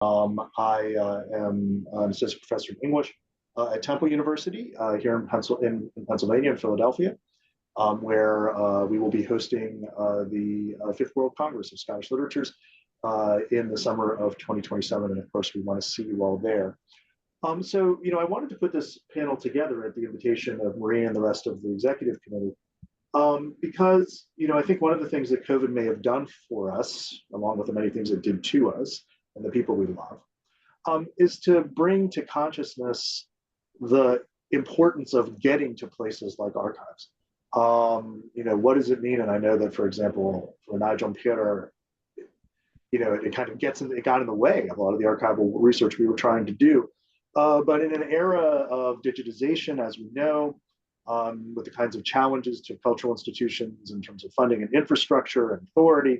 I am an assistant professor of English at Temple University here in Pennsylvania, in Philadelphia, where we will be hosting the Fifth World Congress of Scottish Literatures in the summer of 2027. And of course, we want to see you all there. So, I wanted to put this panel together at the invitation of Maria and the rest of the executive committee because, I think one of the things that COVID may have done for us, along with the many things it did to us and the people we love, is to bring to consciousness the importance of getting to places like archives. What does it mean? And I know that, for example, for Nigel and Peadar, it kind of it got in the way of a lot of the archival research we were trying to do. But in an era of digitization, as we know, with the kinds of challenges to cultural institutions in terms of funding and infrastructure and authority,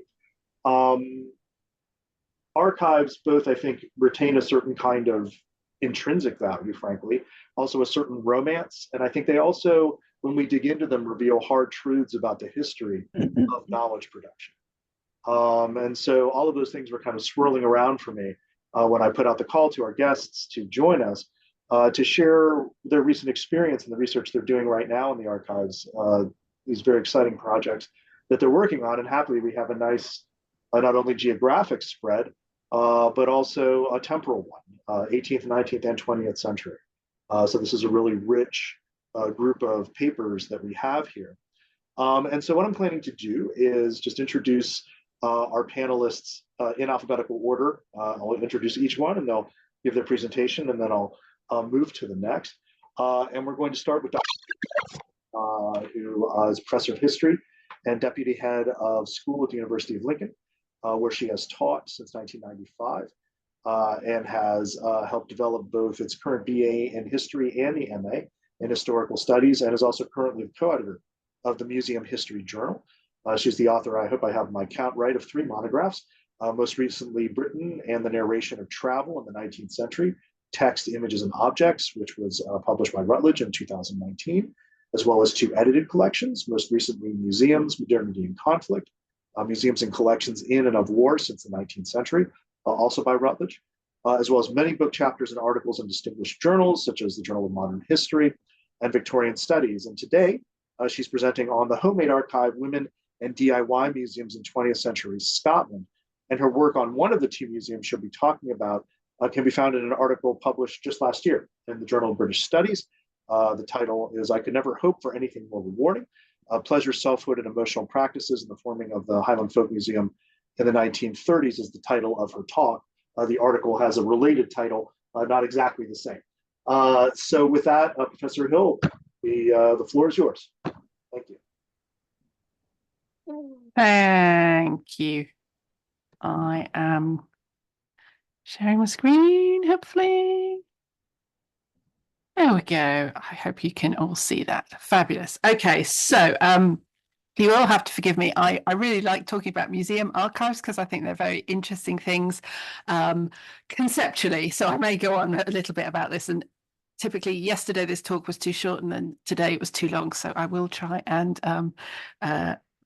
archives both, I think, retain a certain kind of intrinsic value, frankly, also a certain romance. And I think they also, when we dig into them, reveal hard truths about the history of knowledge production. And so all of those things were kind of swirling around for me when I put out the call to our guests to join us to share their recent experience in the research they're doing right now in the archives, these very exciting projects that they're working on. And happily, we have a nice, not only geographic spread, but also a temporal one, 18th, 19th, and 20th century. So this is a really rich group of papers that we have here. And so what I'm planning to do is just introduce our panelists in alphabetical order. I'll introduce each one and they'll give their presentation, and then I'll move to the next. And we're going to start with Dr. who is professor of history and deputy head of school at the University of Lincoln, where she has taught since 1995 and has helped develop both its current BA in history and the MA in historical studies, and is also currently the co-editor of the Museum History Journal. She's the author, I hope I have my count right, of 3 monographs, most recently Britain and the Narration of Travel in the 19th Century, Text, Images, and Objects, which was published by Routledge in 2019, as well as 2 edited collections, most recently Museums, Modernity and Conflict, Museums and Collections in and of War since the 19th Century, also by Routledge, as well as many book chapters and articles in distinguished journals, such as the Journal of Modern History and Victorian Studies. And today, she's presenting on the Homemade Archive, Women and DIY Museums in 20th Century Scotland. And her work on one of the 2 museums she'll be talking about can be found in an article published just last year in the Journal of British Studies. The title is "I Could Never Hope for Anything More Rewarding, Pleasure, Selfhood, and Emotional Practices in the Forming of the Highland Folk Museum in the 1930s" is the title of her talk. The article has a related title, not exactly the same. So with that, Professor Hill, the floor is yours. Thank you. Thank you. I am sharing my screen, hopefully. There we go. I hope you can all see that. Fabulous. Okay, so you all have to forgive me. I really like talking about museum archives because I think they're very interesting things conceptually. So I may go on a little bit about this. And typically yesterday this talk was too short and then today it was too long. So I will try and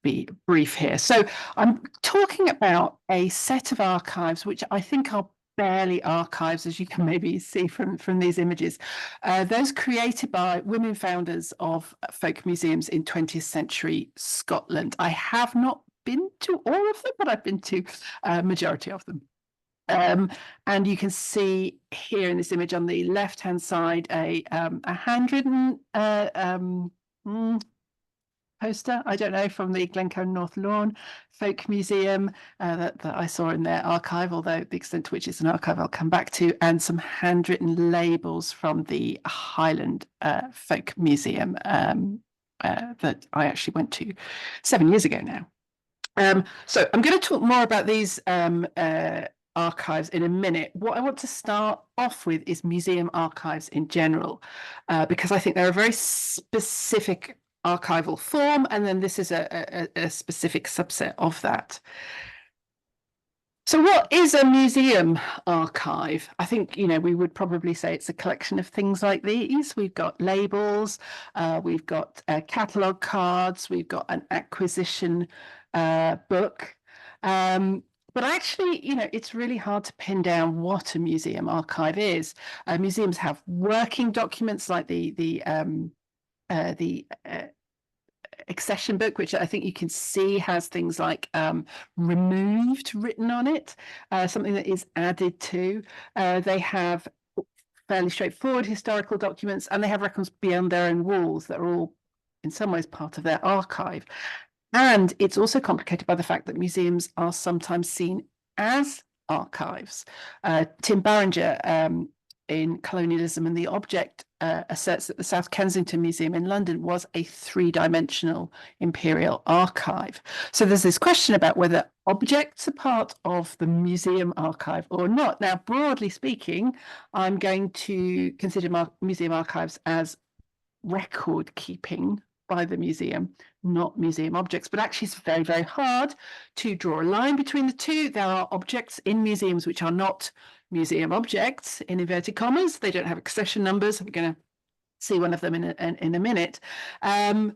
be brief here. So I'm talking about a set of archives which I think are barely archives, as you can maybe see from these images. Those created by women founders of folk museums in 20th century Scotland. I have not been to all of them, but I've been to a majority of them. And you can see here in this image on the left-hand side a handwritten poster, I don't know, from the Glencoe North Lawn Folk Museum that I saw in their archive, although the extent to which it's an archive I'll come back to, and some handwritten labels from the Highland Folk Museum that I actually went to 7 years ago now. So I'm going to talk more about these archives in a minute. What I want to start off with is museum archives in general, because I think they're a very specific archival form, and then this is a specific subset of that. So what is a museum archive? I think, we would probably say it's a collection of things like these. We've got labels, we've got catalogue cards, we've got an acquisition book. But actually, it's really hard to pin down what a museum archive is. Museums have working documents like the accession book, which I think you can see has things like removed written on it, something that is added to. They have fairly straightforward historical documents, and they have records beyond their own walls that are all in some ways part of their archive. And it's also complicated by the fact that museums are sometimes seen as archives. Tim Barringer in Colonialism and the Object asserts that the South Kensington Museum in London was a three-dimensional imperial archive. So there's this question about whether objects are part of the museum archive or not. Now, broadly speaking, I'm going to consider museum archives as record keeping by the museum, not museum objects. But actually, it's very, very hard to draw a line between the two. There are objects in museums which are not museum objects, in inverted commas. They don't have accession numbers. I'm going to see one of them in a minute. And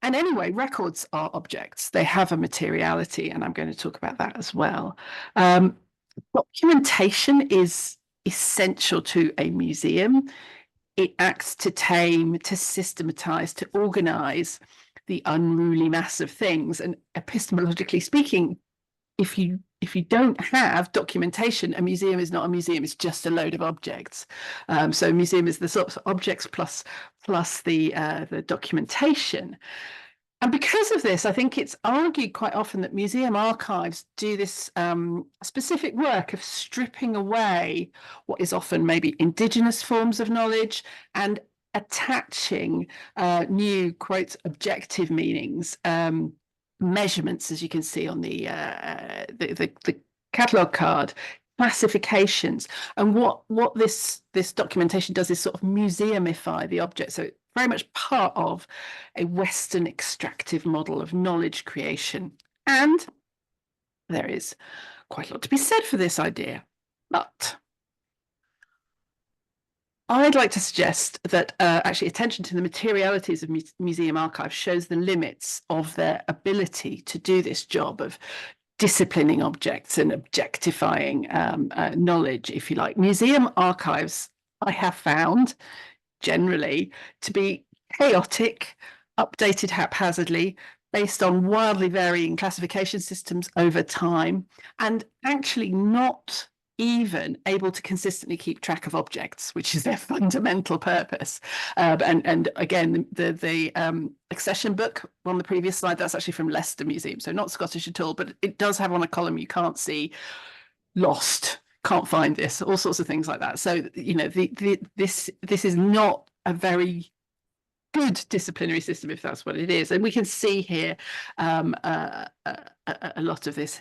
anyway, records are objects. They have a materiality, and I'm going to talk about that as well. Documentation is essential to a museum. It acts to tame, to systematize, to organize the unruly mass of things. And epistemologically speaking, if you don't have documentation, a museum is not a museum. It's just a load of objects. So a museum is the sort of objects plus the documentation. And because of this, I think it's argued quite often that museum archives do this specific work of stripping away what is often maybe indigenous forms of knowledge and attaching new, quote, objective meanings, measurements, as you can see on the catalogue card, classifications. And what this documentation does is sort of museumify the object. So it's very much part of a Western extractive model of knowledge creation. And there is quite a lot to be said for this idea. But I'd like to suggest that actually attention to the materialities of museum archives shows the limits of their ability to do this job of disciplining objects and objectifying knowledge, if you like. Museum archives, I have found, generally to be chaotic, updated haphazardly, based on wildly varying classification systems over time, and actually not even able to consistently keep track of objects, which is their fundamental purpose. And again, the accession book on the previous slide, that's actually from Leicester Museum, so not Scottish at all, but it does have on a column you can't see lost, can't find this, all sorts of things like that. So, this is not a very good disciplinary system, if that's what it is. And we can see here a lot of this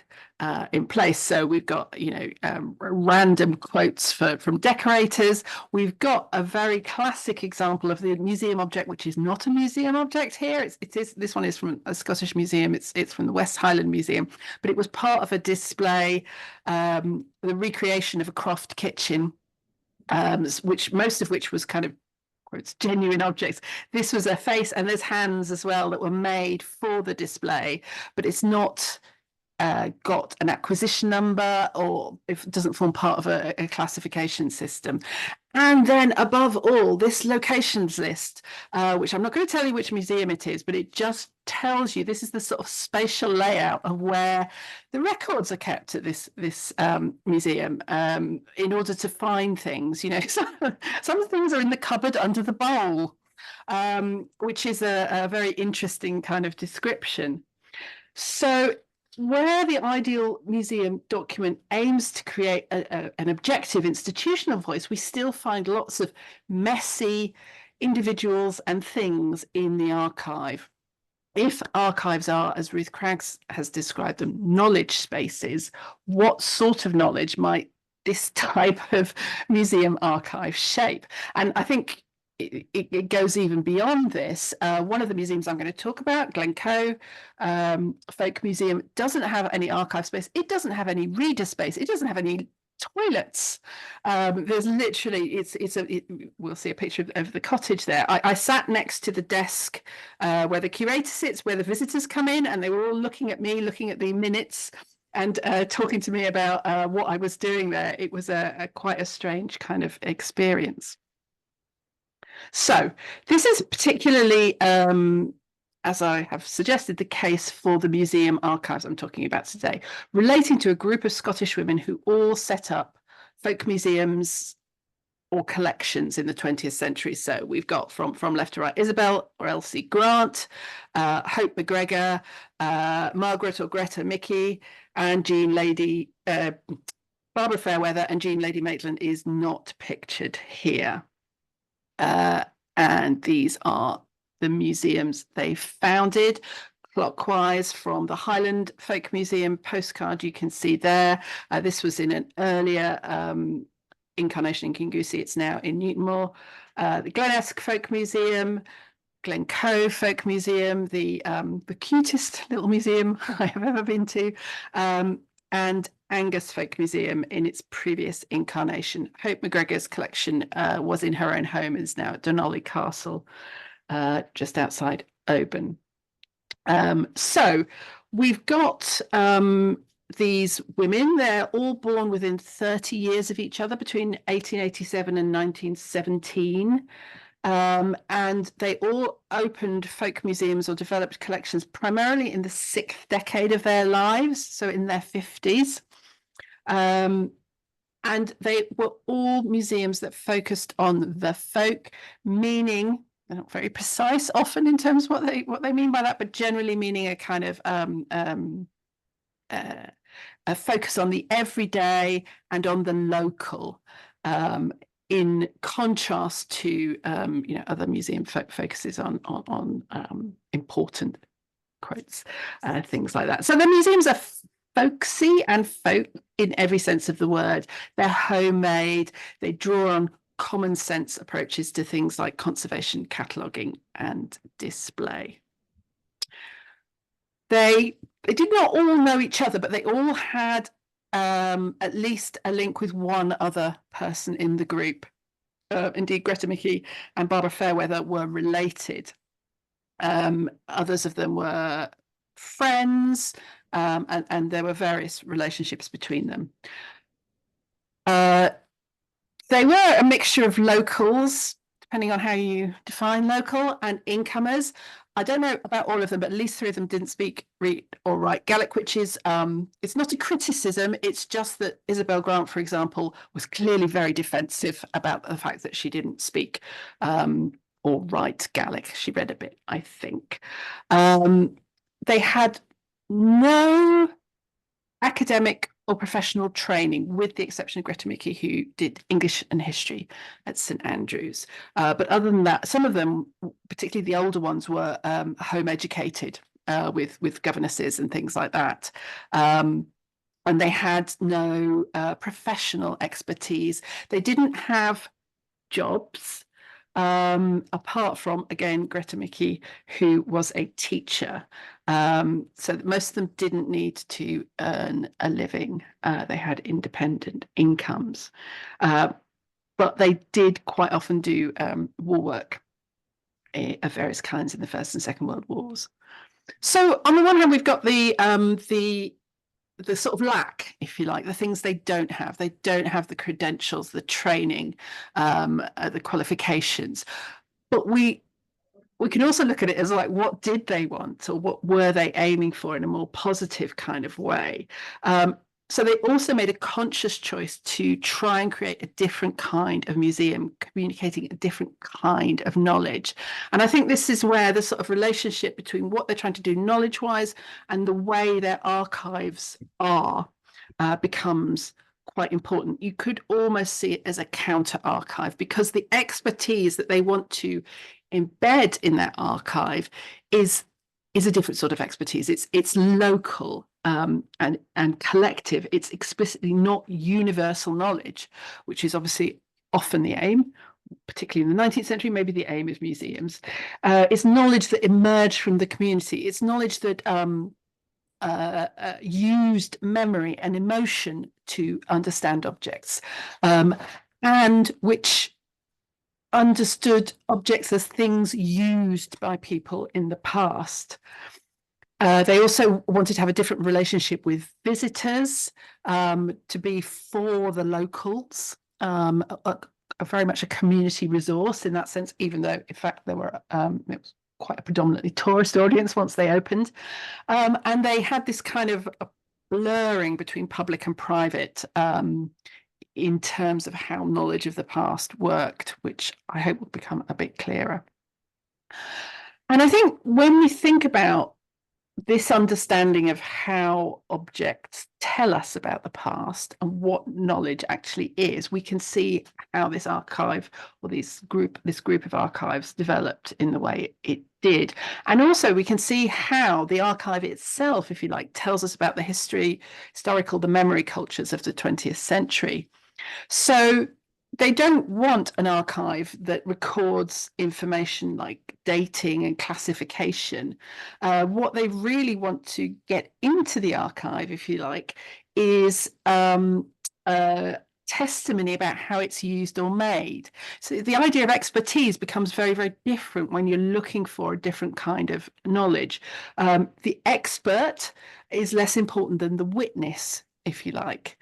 in place. So we've got, random quotes from decorators. We've got a very classic example of the museum object, which is not a museum object here. This one is from a Scottish museum. It's from the West Highland Museum, but it was part of a display, the recreation of a croft kitchen, most of which was kind of quotes, genuine objects. This was a face, and there's hands as well that were made for the display, but it's not got an acquisition number, or if it doesn't form part of a classification system. And then above all, this locations list, which I'm not going to tell you which museum it is, but it just tells you this is the sort of spatial layout of where the records are kept at this museum, in order to find things. Some things are in the cupboard under the bowl, which is a very interesting kind of description. So where the ideal museum document aims to create an objective institutional voice, we still find lots of messy individuals and things in the archive. If archives are, as Ruth Craggs has described them, knowledge spaces, what sort of knowledge might this type of museum archive shape? And I think it goes even beyond this. One of the museums I'm going to talk about, Glencoe Folk Museum, doesn't have any archive space. It doesn't have any reader space. It doesn't have any toilets. There's literally, we'll see a picture of the cottage there. I sat next to the desk where the curator sits, where the visitors come in, and they were all looking at me, looking at the minutes. and talking to me about what I was doing there. It was quite a strange kind of experience. So this is particularly, as I have suggested, the case for the museum archives I'm talking about today, relating to a group of Scottish women who all set up folk museums or collections in the 20th century. So we've got from left to right, Isabel or Elsie Grant, Hope McGregor, Margaret or Greta Mickey, and Jean Lady, Barbara Fairweather, and Jean Lady Maitland is not pictured here. And these are the museums they founded. Clockwise from the Highland Folk Museum postcard you can see there. This was in an earlier incarnation in Kingussie. It's now in Newtonmore. The Glenesk Folk Museum, Glencoe Folk Museum, the cutest little museum I have ever been to, and Angus Folk Museum in its previous incarnation. Hope McGregor's collection was in her own home and is now at Donnelly Castle, just outside Oban. So we've got these women. They're all born within 30 years of each other, between 1887 and 1917. And they all opened folk museums or developed collections primarily in the 6th decade of their lives, so in their 50s. And they were all museums that focused on the folk, meaning they're not very precise often in terms of what they mean by that, but generally meaning a kind of a focus on the everyday and on the local, in contrast to other museum focuses on important quotes, things like that. So the museums are folksy and folk in every sense of the word. They're homemade. They draw on common sense approaches to things like conservation, cataloguing, and display. They did not all know each other, but they all had at least a link with one other person in the group. Indeed, Greta Mickey and Barbara Fairweather were related. Others of them were friends, and there were various relationships between them. They were a mixture of locals, depending on how you define local, and incomers. I don't know about all of them, but at least 3 of them didn't speak, read, or write Gaelic, which is, it's not a criticism. It's just that Isabel Grant, for example, was clearly very defensive about the fact that she didn't speak or write Gaelic. She read a bit, I think. They had no academic or professional training, with the exception of Greta Mickey, who did English and history at St Andrews. But other than that, some of them, particularly the older ones, were home educated with governesses and things like that. And they had no professional expertise. They didn't have jobs, apart from, again, Greta Mickey, who was a teacher. So that most of them didn't need to earn a living. They had independent incomes. But they did quite often do war work of various kinds in the First and Second World Wars. So on the one hand, we've got the sort of lack, if you like, the things they don't have. They don't have the credentials, the training, the qualifications. But we can also look at it as like, what did they want, or what were they aiming for in a more positive kind of way? So they also made a conscious choice to try and create a different kind of museum, communicating a different kind of knowledge. And I think this is where the sort of relationship between what they're trying to do knowledge-wise and the way their archives are becomes quite important. You could almost see it as a counter archive, because the expertise that they want to embed in their archive is a different sort of expertise. It's local and collective. It's explicitly not universal knowledge, which is obviously often the aim, particularly in the 19th century, maybe the aim of museums. It's knowledge that emerged from the community. It's knowledge that used memory and emotion to understand objects, and which understood objects as things used by people in the past. They also wanted to have a different relationship with visitors, to be for the locals, a very much a community resource in that sense, even though, in fact, there were it was quite a predominantly tourist audience once they opened. And they had this kind of blurring between public and private in terms of how knowledge of the past worked, which I hope will become a bit clearer. And I think when we think about this understanding of how objects tell us about the past and what knowledge actually is, we can see how this archive, or this group of archives, developed in the way it did. And also we can see how the archive itself, if you like, tells us about the the memory cultures of the 20th century. So they don't want an archive that records information like dating and classification. What they really want to get into the archive, if you like, is testimony about how it's used or made. So the idea of expertise becomes very, very different when you're looking for a different kind of knowledge. The expert is less important than the witness, if you like.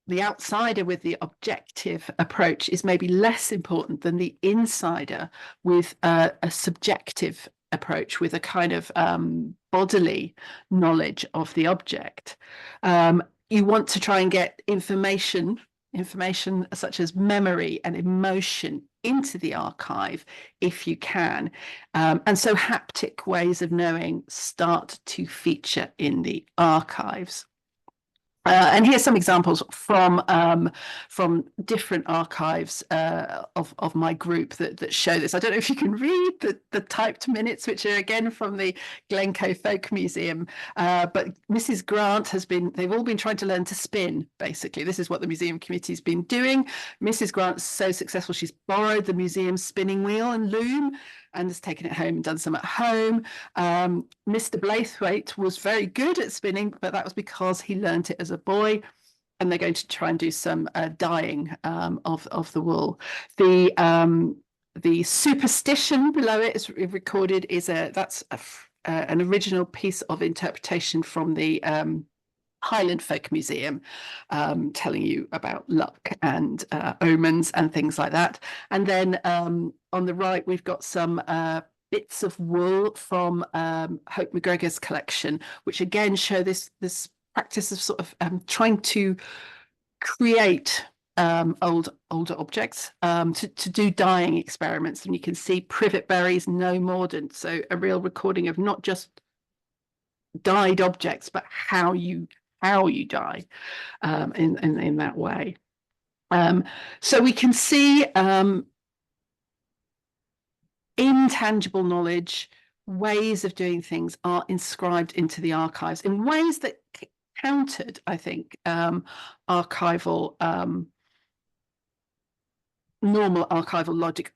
The outsider with the objective approach is maybe less important than the insider with a subjective approach, with a kind of bodily knowledge of the object. You want to try and get information such as memory and emotion into the archive if you can. And so haptic ways of knowing start to feature in the archives. And here's some examples from different archives of my group that show this. I don't know if you can read the typed minutes, which are again from the Glasgow Folk Museum. But Mrs. Grant they've all been trying to learn to spin, basically. This is what the museum committee's been doing. Mrs. Grant's so successful, she's borrowed the museum's spinning wheel and loom and has taken it home and done some at home. Mr. Blaithwaite was very good at spinning, but that was because he learned it as a boy, and they're going to try and do some dyeing of the wool. The superstition below it is recorded that's an original piece of interpretation from the Highland Folk Museum, telling you about luck and omens and things like that. And then on the right, we've got some bits of wool from Hope McGregor's collection, which again show this practice of sort of trying to create older objects to do dyeing experiments. And you can see privet berries, no mordant, so a real recording of not just dyed objects, but how you dye in that way. So we can see intangible knowledge, ways of doing things are inscribed into the archives in ways that countered, I think, archival normal archival logic.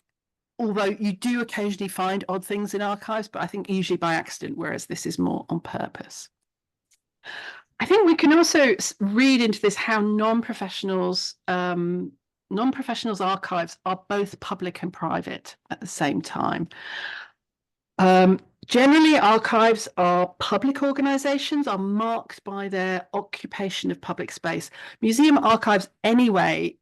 Although you do occasionally find odd things in archives, but I think usually by accident, whereas this is more on purpose. I think we can also read into this how non-professionals' archives are both public and private at the same time. Generally, archives are public organisations, are marked by their occupation of public space. Museum archives, anyway,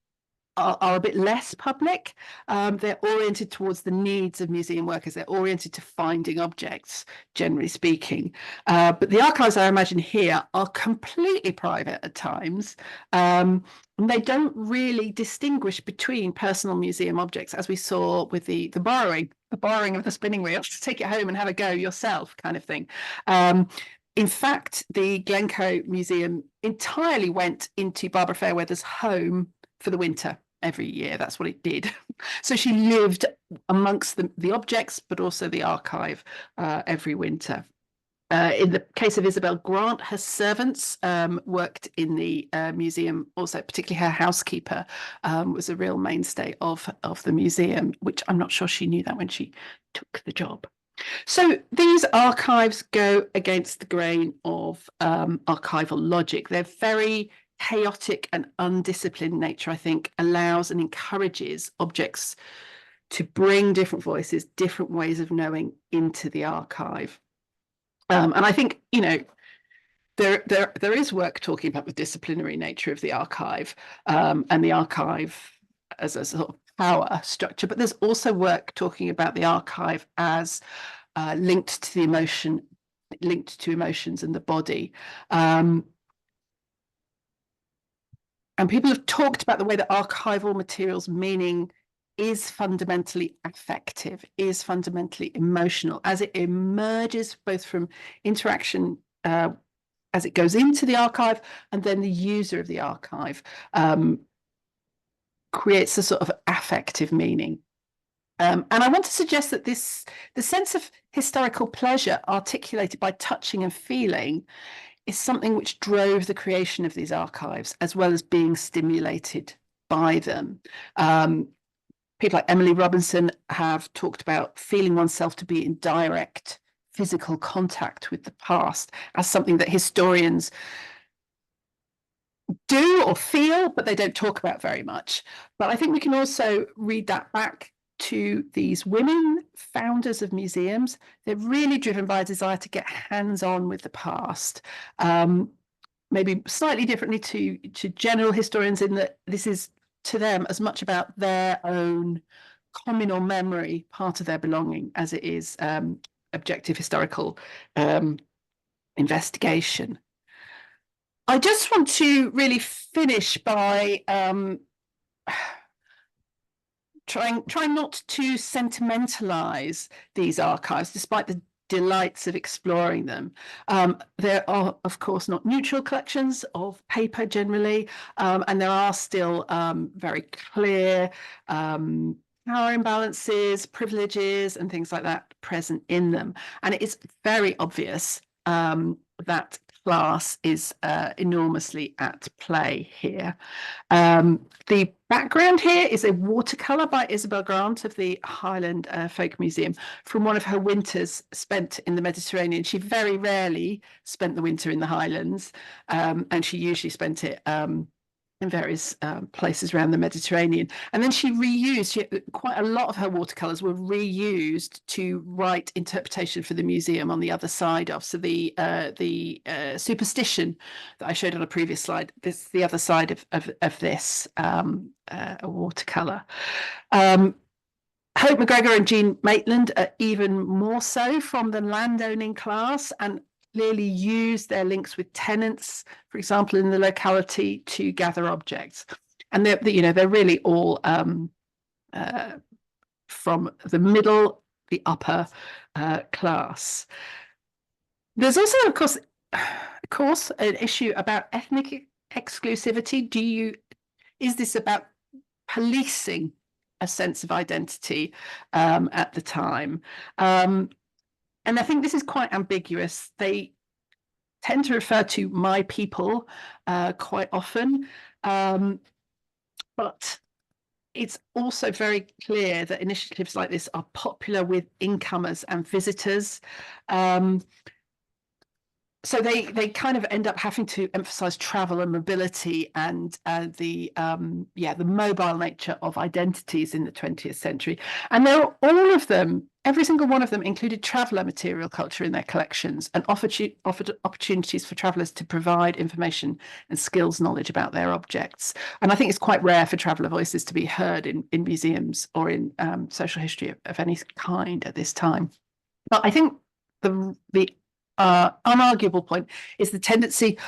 are a bit less public. They're oriented towards the needs of museum workers. They're oriented to finding objects, generally speaking. But the archives, I imagine here, are completely private at times. And they don't really distinguish between personal museum objects, as we saw with the borrowing of the spinning wheel to take it home and have a go yourself kind of thing. In fact, the Glencoe Museum entirely went into Barbara Fairweather's home for the winter every year. That's what it did. So she lived amongst the objects, but also the archive every winter. In the case of Isabel Grant, her servants worked in the museum also, particularly her housekeeper was a real mainstay of the museum, which I'm not sure she knew that when she took the job. So these archives go against the grain of archival logic. They're very chaotic and undisciplined nature, I think, allows and encourages objects to bring different voices, different ways of knowing into the archive. And I think, you know, there is work talking about the disciplinary nature of the archive, and the archive as a sort of power structure, but there's also work talking about the archive as linked to emotions and the body. And people have talked about the way that archival materials meaning is fundamentally affective, is fundamentally emotional, as it emerges both from interaction as it goes into the archive, and then the user of the archive creates a sort of affective meaning. And I want to suggest that the sense of historical pleasure articulated by touching and feeling is something which drove the creation of these archives, as well as being stimulated by them. People like Emily Robinson have talked about feeling oneself to be in direct physical contact with the past as something that historians do or feel, but they don't talk about very much. But I think we can also read that back to these women founders of museums. They're really driven by a desire to get hands-on with the past, maybe slightly differently to general historians, in that this is to them as much about their own communal memory, part of their belonging, as it is objective historical investigation. I just want to really finish by trying not to sentimentalize these archives, despite the delights of exploring them. There are, of course, not neutral collections of paper generally, and there are still very clear power imbalances, privileges, and things like that present in them. And it is very obvious that class is enormously at play here. The background here is a watercolour by Isabel Grant of the Highland Folk Museum from one of her winters spent in the Mediterranean. She very rarely spent the winter in the Highlands, and she usually spent it in various places around the Mediterranean. And then she reused, quite a lot of her watercolours were reused to write interpretation for the museum on the other side of. So the superstition that I showed on a previous slide, this the other side of this watercolour. Hope McGregor and Jean Maitland are even more so from the landowning class, and clearly use their links with tenants, for example, in the locality, to gather objects. And they're really all from the middle, the upper class. There's also, of course, an issue about ethnic exclusivity. Is this about policing a sense of identity at the time? And I think this is quite ambiguous. They tend to refer to my people quite often, but it's also very clear that initiatives like this are popular with incomers and visitors. So they kind of end up having to emphasize travel and mobility and the mobile nature of identities in the 20th century. And all of them, every single one of them, included traveller material culture in their collections and offered opportunities for travellers to provide information and skills knowledge about their objects. And I think it's quite rare for traveller voices to be heard in museums or in social history of any kind at this time. But I think the unarguable point is the tendency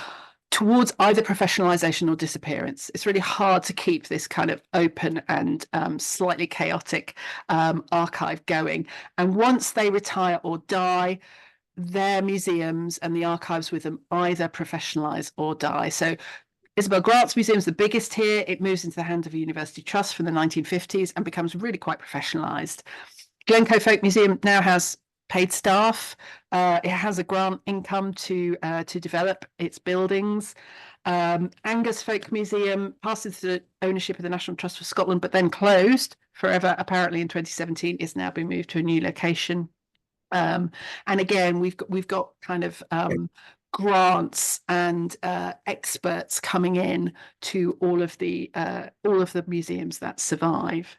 towards either professionalization or disappearance. It's really hard to keep this kind of open and slightly chaotic archive going. And once they retire or die, their museums and the archives with them either professionalize or die. So Isabel Grant's museum is the biggest here. It moves into the hands of a university trust from the 1950s and becomes really quite professionalized. Glencoe Folk Museum now has paid staff. It has a grant income to develop its buildings. Angus Folk Museum passes the ownership of the National Trust for Scotland, but then closed forever, apparently in 2017. It's now been moved to a new location. And again, we've got kind of grants and experts coming in to all of the museums that survive.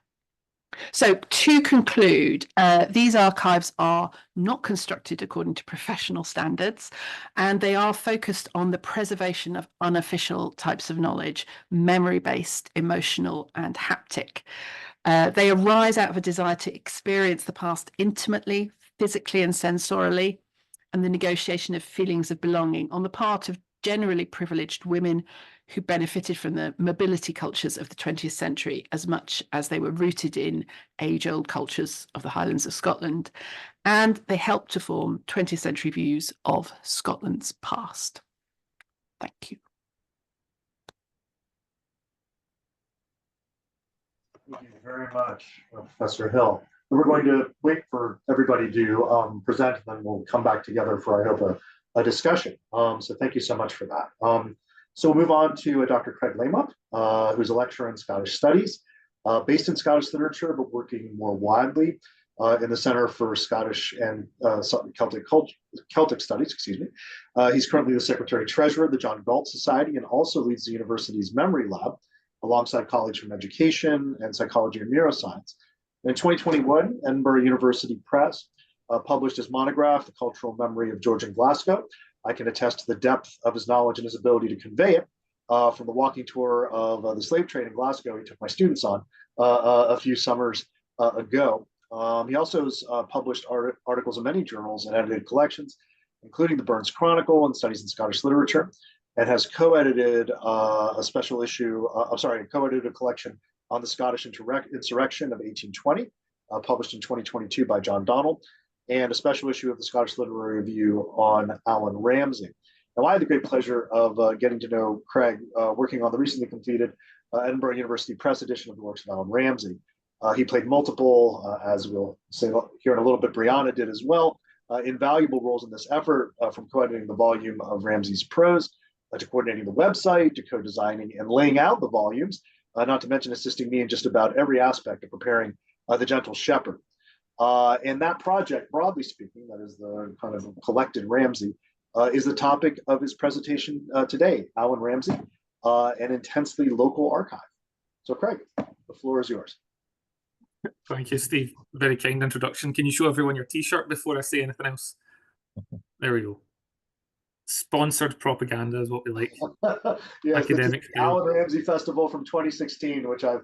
So to conclude, these archives are not constructed according to professional standards, and they are focused on the preservation of unofficial types of knowledge, memory-based, emotional, and haptic. They arise out of a desire to experience the past intimately, physically, and sensorially, and the negotiation of feelings of belonging on the part of generally privileged women who benefited from the mobility cultures of the 20th century as much as they were rooted in age-old cultures of the Highlands of Scotland. And they helped to form 20th century views of Scotland's past. Thank you. Thank you very much, Professor Hill. We're going to wait for everybody to present, and then we'll come back together for, I hope, a discussion. So thank you so much for that. So we'll move on to Dr. Craig Lamont, who's a lecturer in Scottish Studies, based in Scottish literature, but working more widely in the Center for Scottish and Celtic Studies. Excuse me. He's currently the Secretary Treasurer of the John Galt Society and also leads the university's Memory Lab, alongside colleagues from education and psychology and neuroscience. In 2021, Edinburgh University Press published his monograph, The Cultural Memory of George in Glasgow. I can attest to the depth of his knowledge and his ability to convey it from the walking tour of the slave trade in Glasgow he took my students on a few summers ago. He also has published articles in many journals and edited collections, including the Burns Chronicle and Studies in Scottish Literature, and has co-edited a special issue, co-edited a collection on the Scottish insurrection of 1820, published in 2022 by John Donald, and a special issue of the Scottish Literary Review on Allan Ramsay. Now, I had the great pleasure of getting to know Craig working on the recently completed Edinburgh University Press edition of the works of Allan Ramsay. He played multiple, as we'll say here in a little bit, Brianna did as well, invaluable roles in this effort, from co-editing the volume of Ramsay's prose, to coordinating the website, to co-designing and laying out the volumes, not to mention assisting me in just about every aspect of preparing The Gentle Shepherd. And that project, broadly speaking, that is the kind of collected Ramsay, is the topic of his presentation today, Allan Ramsay, an intensely local archive. So Craig, the floor is yours. Thank you, Steve. Very kind introduction. Can you show everyone your t-shirt before I say anything else? There we go. Sponsored propaganda is what we like. Yes, academic. The Allan Ramsay Festival from 2016, which I've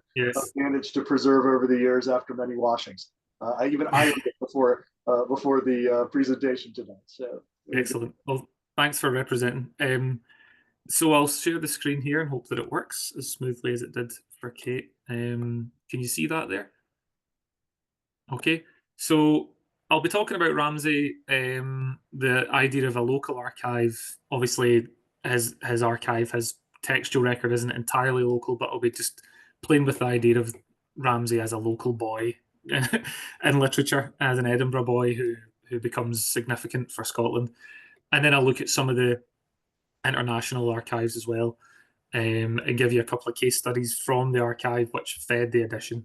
managed to preserve over the years after many washings. I even ironed it before the presentation today. So excellent. Well, thanks for representing. So I'll share the screen here and hope that it works as smoothly as it did for Kate. Can you see that there? Okay, so I'll be talking about Ramsay, the idea of a local archive. Obviously, his archive, his textual record isn't entirely local, but I'll be just playing with the idea of Ramsay as a local boy in literature, as an Edinburgh boy who becomes significant for Scotland. And then I'll look at some of the international archives as well, and give you a couple of case studies from the archive which fed the edition.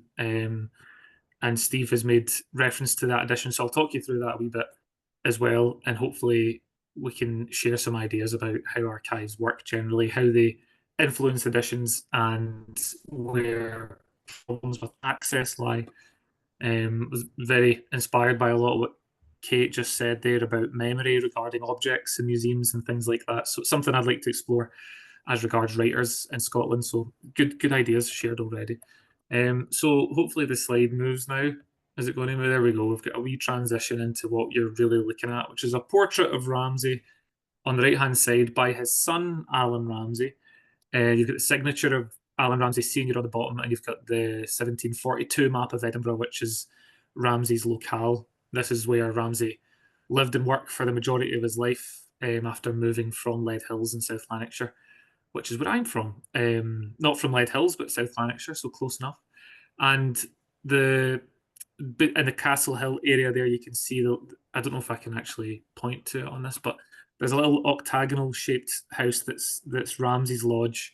And Steve has made reference to that edition, so I'll talk you through that a wee bit as well, and hopefully we can share some ideas about how archives work generally, how they influence editions, and where problems with access lie. Was very inspired by a lot of what Kate just said there about memory regarding objects in museums and things like that. So it's something I'd like to explore as regards writers in Scotland. So good ideas shared already. So hopefully the slide moves now. Is it going to move? There we go. We've got a wee transition into what you're really looking at, which is a portrait of Ramsay on the right-hand side by his son, Allan Ramsay. You've got the signature of Allan Ramsay Sr. on the bottom, and you've got the 1742 map of Edinburgh, which is Ramsay's locale. This is where Ramsay lived and worked for the majority of his life, after moving from Lead Hills in South Lanarkshire, which is where I'm from. Not from Lead Hills, but South Lanarkshire, so close enough. And in the Castle Hill area there, you can see I don't know if I can actually point to it on this, but there's a little octagonal shaped house that's Ramsay's Lodge.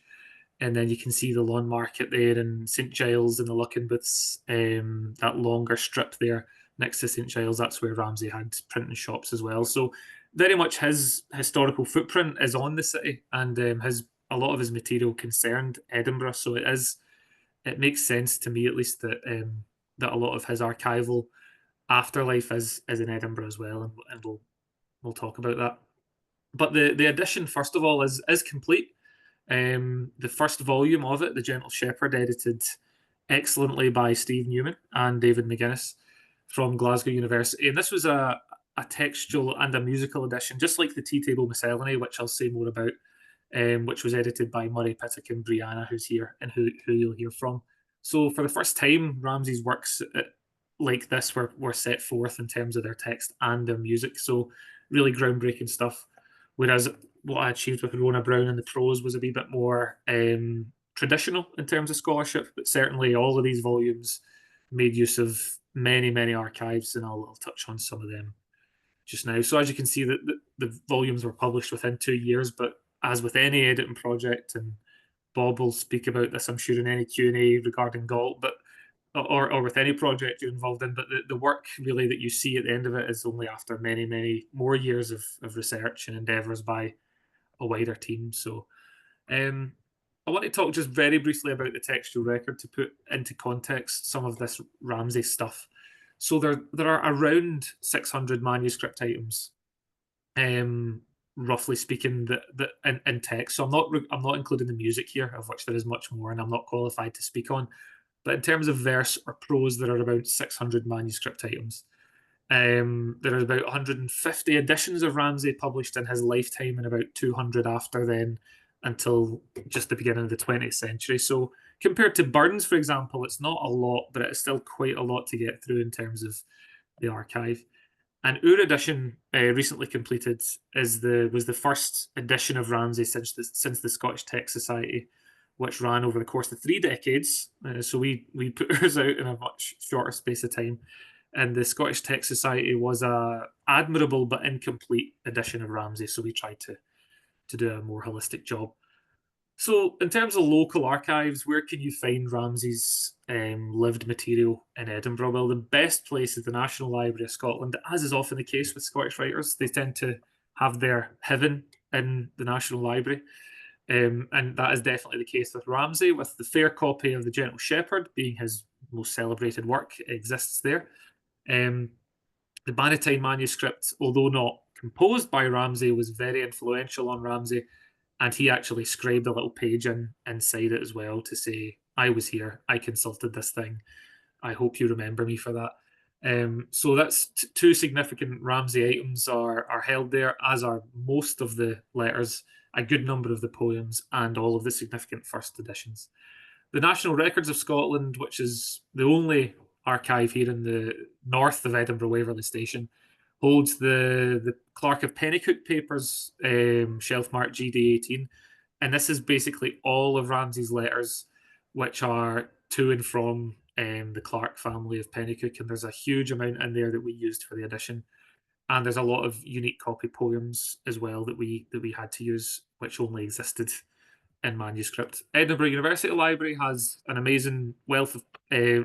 And then you can see the Lawn Market there, and St Giles and the Luckin Booths, that longer strip there next to St Giles. That's where Ramsay had printing shops as well. So very much his historical footprint is on the city, and a lot of his material concerned Edinburgh. So it makes sense to me, at least, that that a lot of his archival afterlife is in Edinburgh as well, and we'll talk about that. But the edition, first of all, is complete. The first volume of it, The Gentle Shepherd, edited excellently by Steve Newman and David McGuinness from Glasgow University. And this was a textual and a musical edition, just like the Tea Table Miscellany, which I'll say more about, which was edited by Muircheartaigh and Brianna, who's here and who you'll hear from. So for the first time, Ramsay's works like this were set forth in terms of their text and their music. So really groundbreaking stuff. Whereas what I achieved with Rona Brown in the prose was a wee bit more traditional in terms of scholarship, but certainly all of these volumes made use of many, many archives, and I'll touch on some of them just now. So as you can see, the volumes were published within 2 years, but as with any editing project, and Bob will speak about this, I'm sure, in any Q&A regarding Galt, but or with any project you're involved in, but the work really that you see at the end of it is only after many, many more years of research and endeavours by a wider team. So I want to talk just very briefly about the textual record to put into context some of this Ramsay stuff. So there are around 600 manuscript items, roughly speaking, that in text. So I'm not including the music here, of which there is much more, and I'm not qualified to speak on. But in terms of verse or prose, there are about 600 manuscript items. There are about 150 editions of Ramsay published in his lifetime, and about 200 after then, until just the beginning of the 20th century. So compared to Burns, for example, it's not a lot, but it's still quite a lot to get through in terms of the archive. And our edition, recently completed, was the first edition of Ramsay since the Scottish Text Society, which ran over the course of 3 decades. So we put ours out in a much shorter space of time. And the Scottish Text Society was a admirable but incomplete edition of Ramsay, so we tried to do a more holistic job. So in terms of local archives, where can you find Ramsay's lived material in Edinburgh? Well, the best place is the National Library of Scotland. As is often the case with Scottish writers, they tend to have their heaven in the National Library. And that is definitely the case with Ramsay, with the fair copy of The Gentle Shepherd being his most celebrated work, exists there. The Bannatyne manuscript, although not composed by Ramsay, was very influential on Ramsay, and he actually scribed a little page inside it as well to say, I was here, I consulted this thing, I hope you remember me for that. So that's 2 significant Ramsay items are held there, as are most of the letters, a good number of the poems, and all of the significant first editions. The National Records of Scotland, which is the only archive here in the north of Edinburgh Waverley Station, holds the Clerk of Penicuik papers, shelf mark GD18, and this is basically all of Ramsay's letters, which are to and from the Clark family of Penicuik, and there's a huge amount in there that we used for the edition. And there's a lot of unique copy poems as well that we had to use, which only existed in manuscript. Edinburgh University Library has an amazing wealth of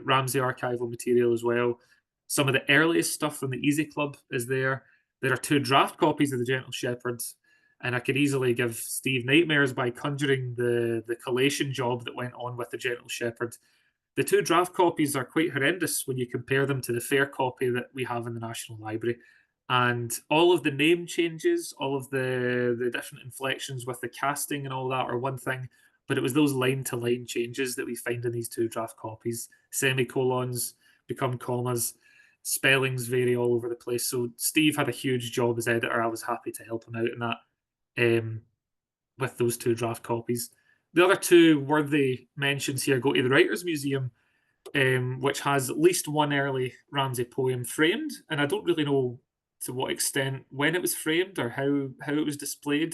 Ramsay archival material as well. Some of the earliest stuff from the Easy Club is there. There are 2 draft copies of The Gentle Shepherd, and I could easily give Steve nightmares by conjuring the collation job that went on with The Gentle Shepherd. The 2 draft copies are quite horrendous when you compare them to the fair copy that we have in the National Library. And all of the name changes, all of the different inflections with the casting and all that are one thing, but it was those line-to-line changes that we find in these 2 draft copies. Semicolons become commas, spellings vary all over the place. So Steve had a huge job as editor. I was happy to help him out in that with those 2 draft copies. The other 2 worthy mentions here go to the Writers' Museum, which has at least one early Ramsay poem framed, and I don't really know to what extent when it was framed or how it was displayed.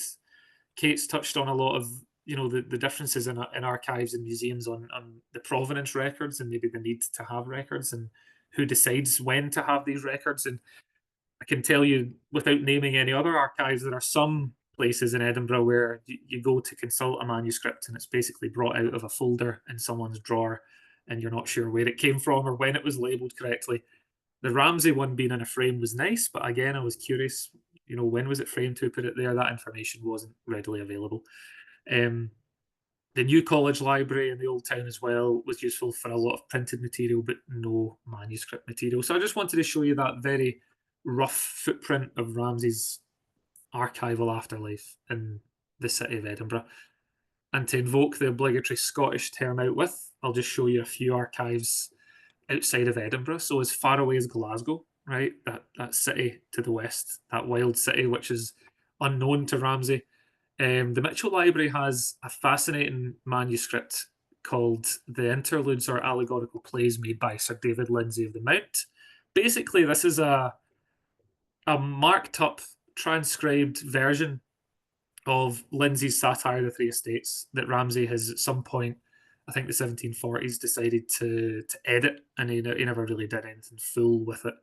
Kate's touched on a lot of the differences in archives and museums on the provenance records and maybe the need to have records and who decides when to have these records. And I can tell you, without naming any other archives, there are some places in Edinburgh where you go to consult a manuscript and it's basically brought out of a folder in someone's drawer and you're not sure where it came from or when it was labelled correctly. The Ramsay one being in a frame was nice, but again, I was curious, when was it framed, who put it there? That information wasn't readily available. The New College Library in the Old Town as well was useful for a lot of printed material, but no manuscript material. So I just wanted to show you that very rough footprint of Ramsay's archival afterlife in the city of Edinburgh. And to invoke the obligatory Scottish term out with, I'll just show you a few archives outside of Edinburgh. So as far away as Glasgow, right? That city to the west, that wild city which is unknown to Ramsay. The Mitchell Library has a fascinating manuscript called The Interludes or Allegorical Plays made by Sir David Lindsay of the Mount. Basically, this is a marked up, transcribed version of Lindsay's satire of the Three Estates that Ramsay has at some point, I think the 1740s, decided to edit, and he never really did anything full with it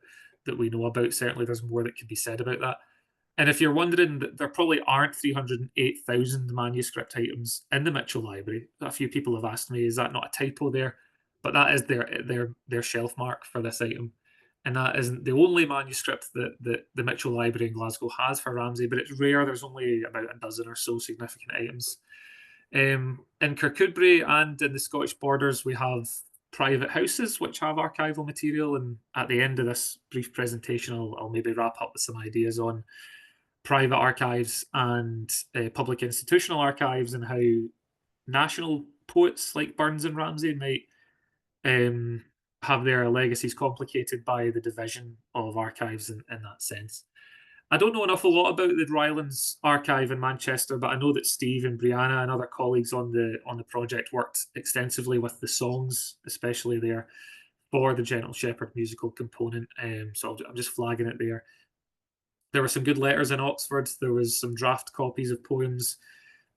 that we know about. Certainly there's more that can be said about that. And if you're wondering, there probably aren't 308,000 manuscript items in the Mitchell Library. A few people have asked me, is that not a typo there? But that is their shelf mark for this item. And that isn't the only manuscript that the Mitchell Library in Glasgow has for Ramsay, but it's rare. There's only about a dozen or so significant items. In Kirkcudbright and in the Scottish borders, we have private houses which have archival material. And at the end of this brief presentation, I'll maybe wrap up with some ideas on private archives and public institutional archives, and how national poets like Burns and Ramsay might have their legacies complicated by the division of archives in that sense. I don't know an awful lot about the Rylands archive in Manchester, but I know that Steve and Brianna and other colleagues on the project worked extensively with the songs, especially there, for the Gentle Shepherd musical component. So I'm just flagging it there. There were some good letters in Oxford. There was some draft copies of poems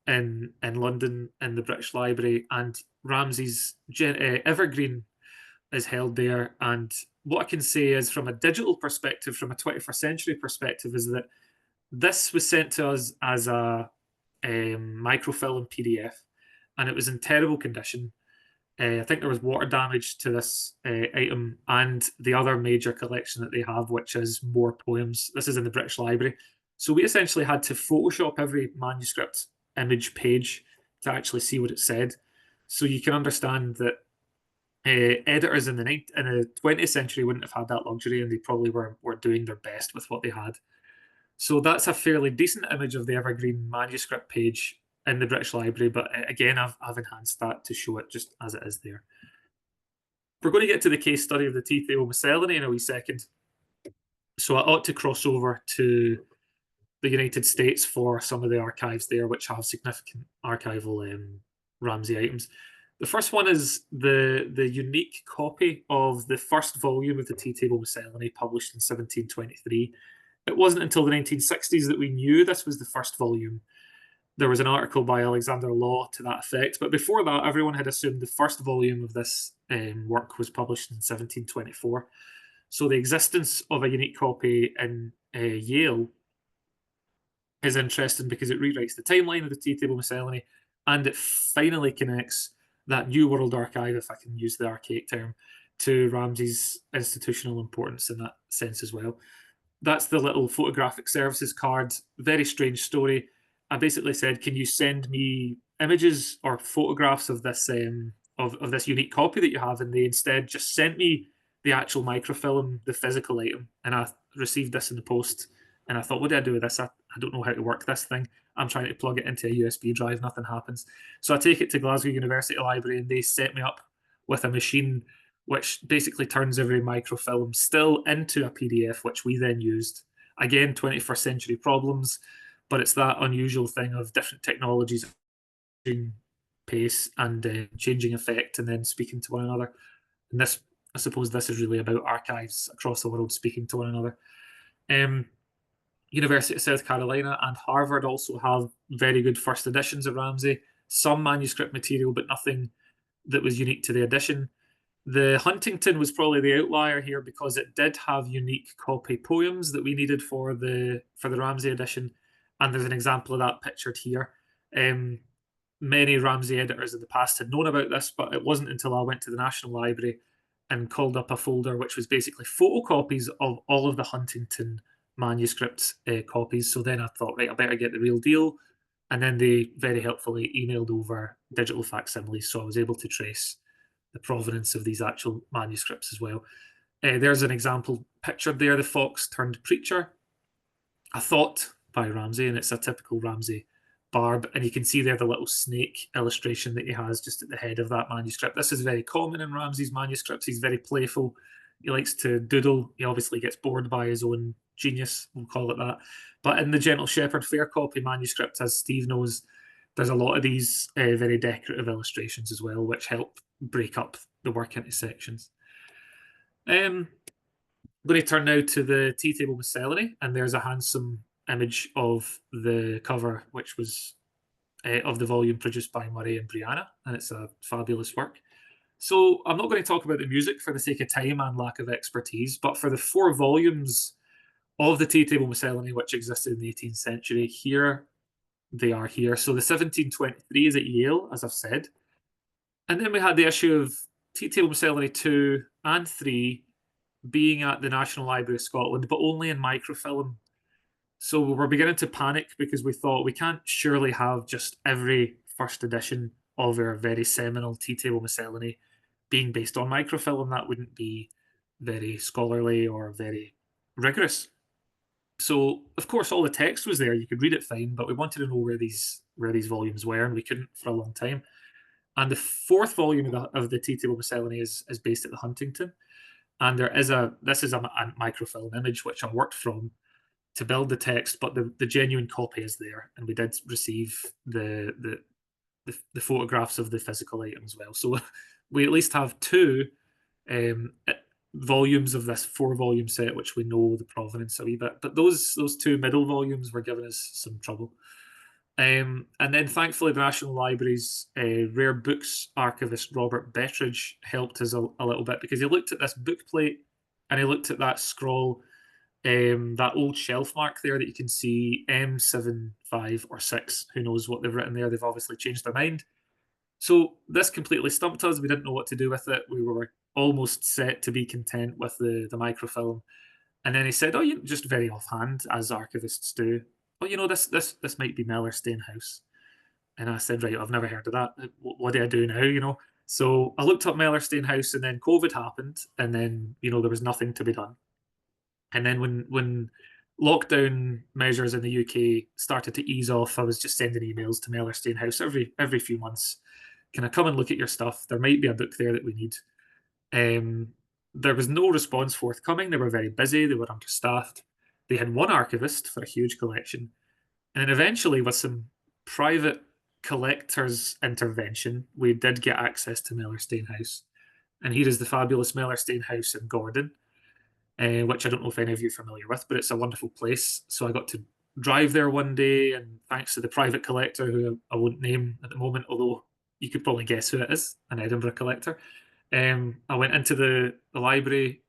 in London in the British Library, and Ramsay's Evergreen is held there. And what I can say is, from a digital perspective, from a 21st century perspective, is that this was sent to us as a microfilm PDF, and it was in terrible condition. I think there was water damage to this item and the other major collection that they have, which is more poems. This is in the British Library. So we essentially had to Photoshop every manuscript image page to actually see what it said. So you can understand that editors in the 20th century wouldn't have had that luxury, and they probably were doing their best with what they had. So that's a fairly decent image of the Evergreen manuscript page in the British Library, but again, I've enhanced that to show it just as it is there. We're going to get to the case study of the tea table miscellany in a wee second, so I ought to cross over to the United States for some of the archives there, which have significant archival Ramsay items. The first one is the unique copy of the first volume of the tea table miscellany, published in 1723. It wasn't until the 1960s that we knew this was the first volume. There was an article by Alexander Law to that effect, but before that, everyone had assumed the first volume of this work was published in 1724. So the existence of a unique copy in Yale is interesting because it rewrites the timeline of the tea table miscellany, and it finally connects that New World archive, if I can use the archaic term, to Ramsay's institutional importance in that sense as well. That's the little photographic services card. Very strange story. I basically said, can you send me images or photographs of this of this unique copy that you have? And they instead just sent me the actual microfilm, the physical item. And I received this in the post. And I thought, what do I do with this? I don't know how to work this thing. I'm trying to plug it into a USB drive. Nothing happens. So I take it to Glasgow University Library, and they set me up with a machine which basically turns every microfilm still into a PDF, which we then used. Again, 21st century problems, but it's that unusual thing of different technologies pace and changing effect and then speaking to one another. And this, I suppose this is really about archives across the world speaking to one another. University of South Carolina and Harvard also have very good first editions of Ramsay. Some manuscript material, but nothing that was unique to the edition. The Huntington was probably the outlier here because it did have unique copy poems that we needed for the Ramsay edition, and there's an example of that pictured here. Many Ramsay editors in the past had known about this, but it wasn't until I went to the National Library and called up a folder which was basically photocopies of all of the Huntington manuscript copies. So then I thought, right, I better get the real deal And then they very helpfully emailed over digital facsimiles, so I was able to trace the provenance of these actual manuscripts as well. There's an example pictured there, the fox turned preacher, a thought by Ramsay, and it's a typical Ramsay barb. And you can see there the little snake illustration that he has just at the head of that manuscript. This is very common in Ramsay's manuscripts. He's very playful. He likes to doodle. He obviously gets bored by his own genius, we'll call it that. But in the Gentle Shepherd fair copy manuscript, as Steve knows, there's a lot of these very decorative illustrations as well, which help break up the work into sections. I'm going to turn now to the tea table miscellany, and there's a handsome image of the cover, which was of the volume produced by Murray and Brianna, and it's a fabulous work. So I'm not going to talk about the music for the sake of time and lack of expertise, but for the 4 volumes of the tea table miscellany which existed in the 18th century, here they are here. So the 1723 is at Yale, as I've said. And then we had the issue of tea table miscellany 2 and 3 being at the National Library of Scotland, but only in microfilm. So we were beginning to panic because we thought we can't surely have just every first edition of our very seminal tea table miscellany being based on microfilm. That wouldn't be very scholarly or very rigorous. So, of course, all the text was there. You could read it fine, but we wanted to know where these volumes were, and we couldn't for a long time. And the 4th volume of the tea table miscellany is based at the Huntington. And this is a microfilm image which I worked from to build the text, but the genuine copy is there, and we did receive the photographs of the physical item as well. So we at least have 2 volumes of this 4-volume set, which we know the provenance a wee bit. But those 2 middle volumes were giving us some trouble. And then thankfully the National Library's rare books archivist Robert Bettridge helped us a little bit, because he looked at this book plate and he looked at that scroll, that old shelf mark there that you can see, M75 or 6, who knows what they've written there. They've obviously changed their mind. So this completely stumped us. We didn't know what to do with it. We were almost set to be content with the microfilm. And then he said, oh, you just very offhand, as archivists do, oh, you know, this might be Mellerstein House. And I said, right, I've never heard of that. What do I do now, you know? So I looked up Mellerstein House, and then COVID happened, and then, you know, there was nothing to be done. And then when lockdown measures in the UK started to ease off, I was just sending emails to Mellerstein House every few months. Can I come and look at your stuff? There might be a book there that we need. There was no response forthcoming. They were very busy. They were understaffed. They had one archivist for a huge collection. And then eventually, with some private collectors' intervention, we did get access to Mellerstein House. And here is the fabulous Mellerstein House in Gordon, which I don't know if any of you are familiar with, but it's a wonderful place. So I got to drive there one day, and thanks to the private collector, who I won't name at the moment, although you could probably guess who it is, an Edinburgh collector, I went into the library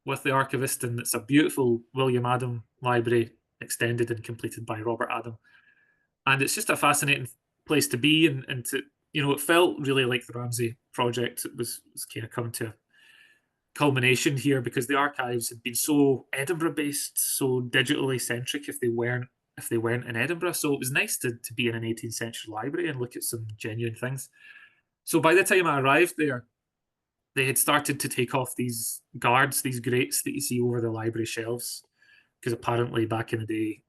with the archivist, and it's a beautiful William Adam library, extended and completed by Robert Adam. And it's just a fascinating place to be, and to, you know, it felt really like the Ramsay project. It was kind of coming to a culmination here, because the archives had been so Edinburgh based, so digitally centric if they weren't in Edinburgh. So it was nice to be in an 18th century library and look at some genuine things. So by the time I arrived there, they had started to take off these guards, these grates that you see over the library shelves, because apparently back in the day,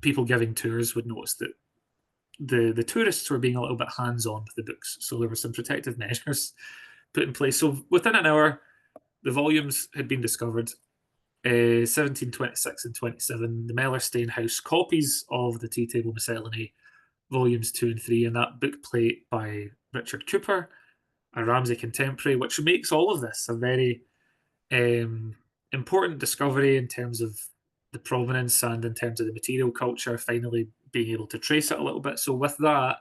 people giving tours would notice that the tourists were being a little bit hands-on with the books. So there were some protective measures put in place. So within an hour, the volumes had been discovered. 1726 and 27, the Mellerstein House copies of the Tea Table Miscellany, volumes 2 and 3, and that book plate by Richard Cooper, a Ramsay contemporary, which makes all of this a very important discovery in terms of the provenance and in terms of the material culture, finally being able to trace it a little bit. So with that,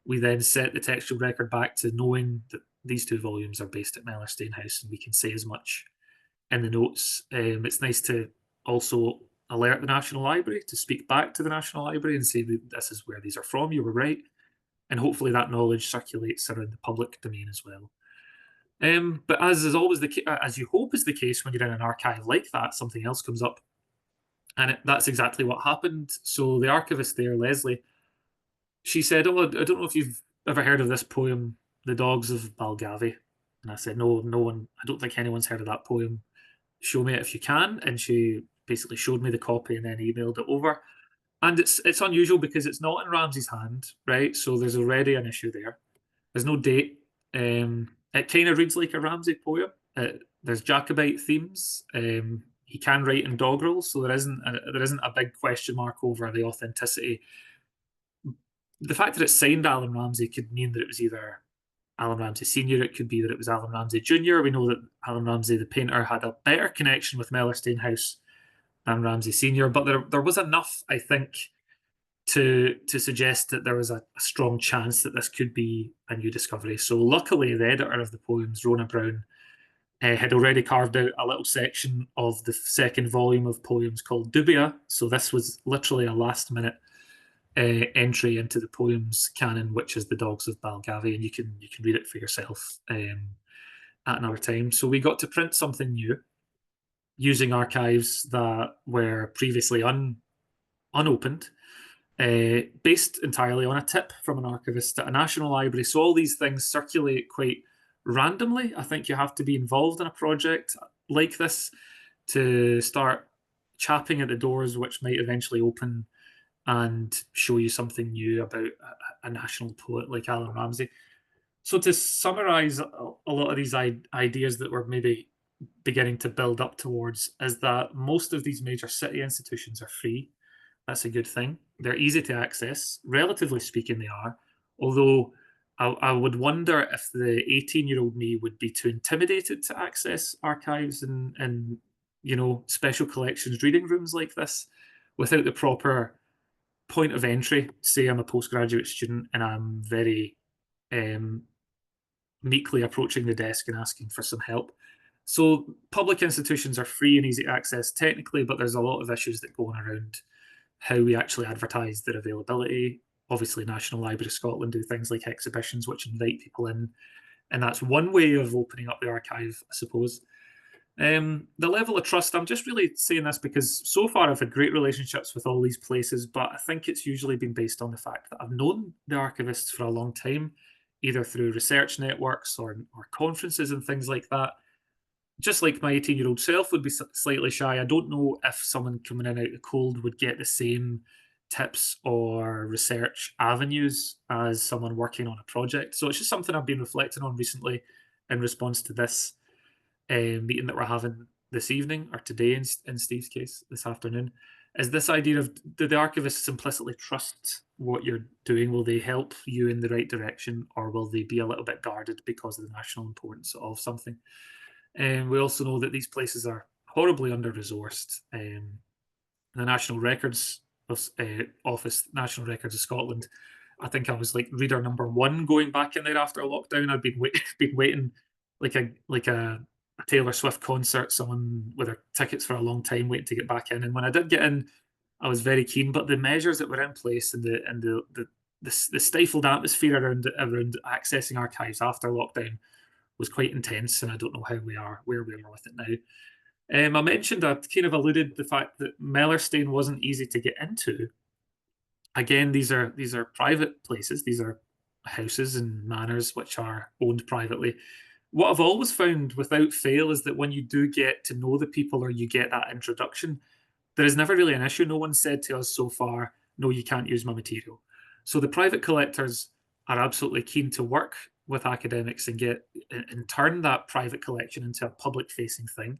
we then set the textual record back to knowing that these 2 volumes are based at Mellerstein House, and we can say as much in the notes. It's nice to also alert the National Library, to speak back to the National Library and say that this is where these are from, you were right. And hopefully that knowledge circulates around the public domain as well. But as is always as you hope is the case when you're in an archive like that, something else comes up. And that's exactly what happened. So the archivist there, Leslie, she said, "Oh, I don't know if you've ever heard of this poem, The Dogs of Balgavie." And I said, "No, no one. I don't think anyone's heard of that poem. Show me it if you can." And she basically showed me the copy and then emailed it over. And it's unusual because it's not in Ramsay's hand, right? So there's already an issue there. There's no date. It kind of reads like a Ramsay poem. There's Jacobite themes. He can write in doggerel, so there isn't a big question mark over the authenticity. The fact that it's signed Allan Ramsay could mean that it was either Allan Ramsay Senior. It could be that it was Allan Ramsay Junior. We know that Allan Ramsay, the painter, had a better connection with Mellerstein House than Ramsay Senior, but there was enough, I think, to suggest that there was a strong chance that this could be a new discovery. So luckily, the editor of the poems, Rona Brown, had already carved out a little section of the second volume of poems called Dubia. So this was literally a last-minute entry into the poems canon, which is The Dogs of Balgavie, and you can read it for yourself at another time. So we got to print something new using archives that were previously unopened, based entirely on a tip from an archivist at a national library. So all these things circulate quite randomly. I think you have to be involved in a project like this to start chapping at the doors, which might eventually open and show you something new about a national poet like Allan Ramsay. So to summarize a lot of these ideas that we're maybe beginning to build up towards is that most of these major city institutions are free. That's a good thing. They're easy to access, relatively speaking, they are. Although I would wonder if the 18-year-old me would be too intimidated to access archives and special collections reading rooms like this without the proper point of entry. Say I'm a postgraduate student and I'm very meekly approaching the desk and asking for some help. So public institutions are free and easy to access technically, but there's a lot of issues that go on around how we actually advertise their availability. Obviously, National Library of Scotland do things like exhibitions which invite people in, and that's one way of opening up the archive, I suppose. The level of trust, I'm just really saying this because so far I've had great relationships with all these places, but I think it's usually been based on the fact that I've known the archivists for a long time, either through research networks or conferences and things like that. Just like my 18-year-old self would be slightly shy, I don't know if someone coming in out the cold would get the same tips or research avenues as someone working on a project. So it's just something I've been reflecting on recently in response to this meeting that we're having this evening, or today in Steve's case, this afternoon, is this idea of, do the archivists implicitly trust what you're doing? Will they help you in the right direction, or will they be a little bit guarded because of the national importance of something? And we also know that these places are horribly under-resourced. The National Records Office, National Records of Scotland, I think I was like reader number 1 going back in there after lockdown. I'd been waiting like a Taylor Swift concert, someone with their tickets for a long time waiting to get back in. And when I did get in, I was very keen. But the measures that were in place and the stifled atmosphere around accessing archives after lockdown was quite intense, and I don't know where we are with it now. I mentioned, I kind of alluded the fact that Mellerstein wasn't easy to get into. Again, these are private places. These are houses and manors which are owned privately. What I've always found without fail is that when you do get to know the people or you get that introduction, there is never really an issue. No one said to us so far, no, you can't use my material. So the private collectors are absolutely keen to work with academics and turn that private collection into a public-facing thing,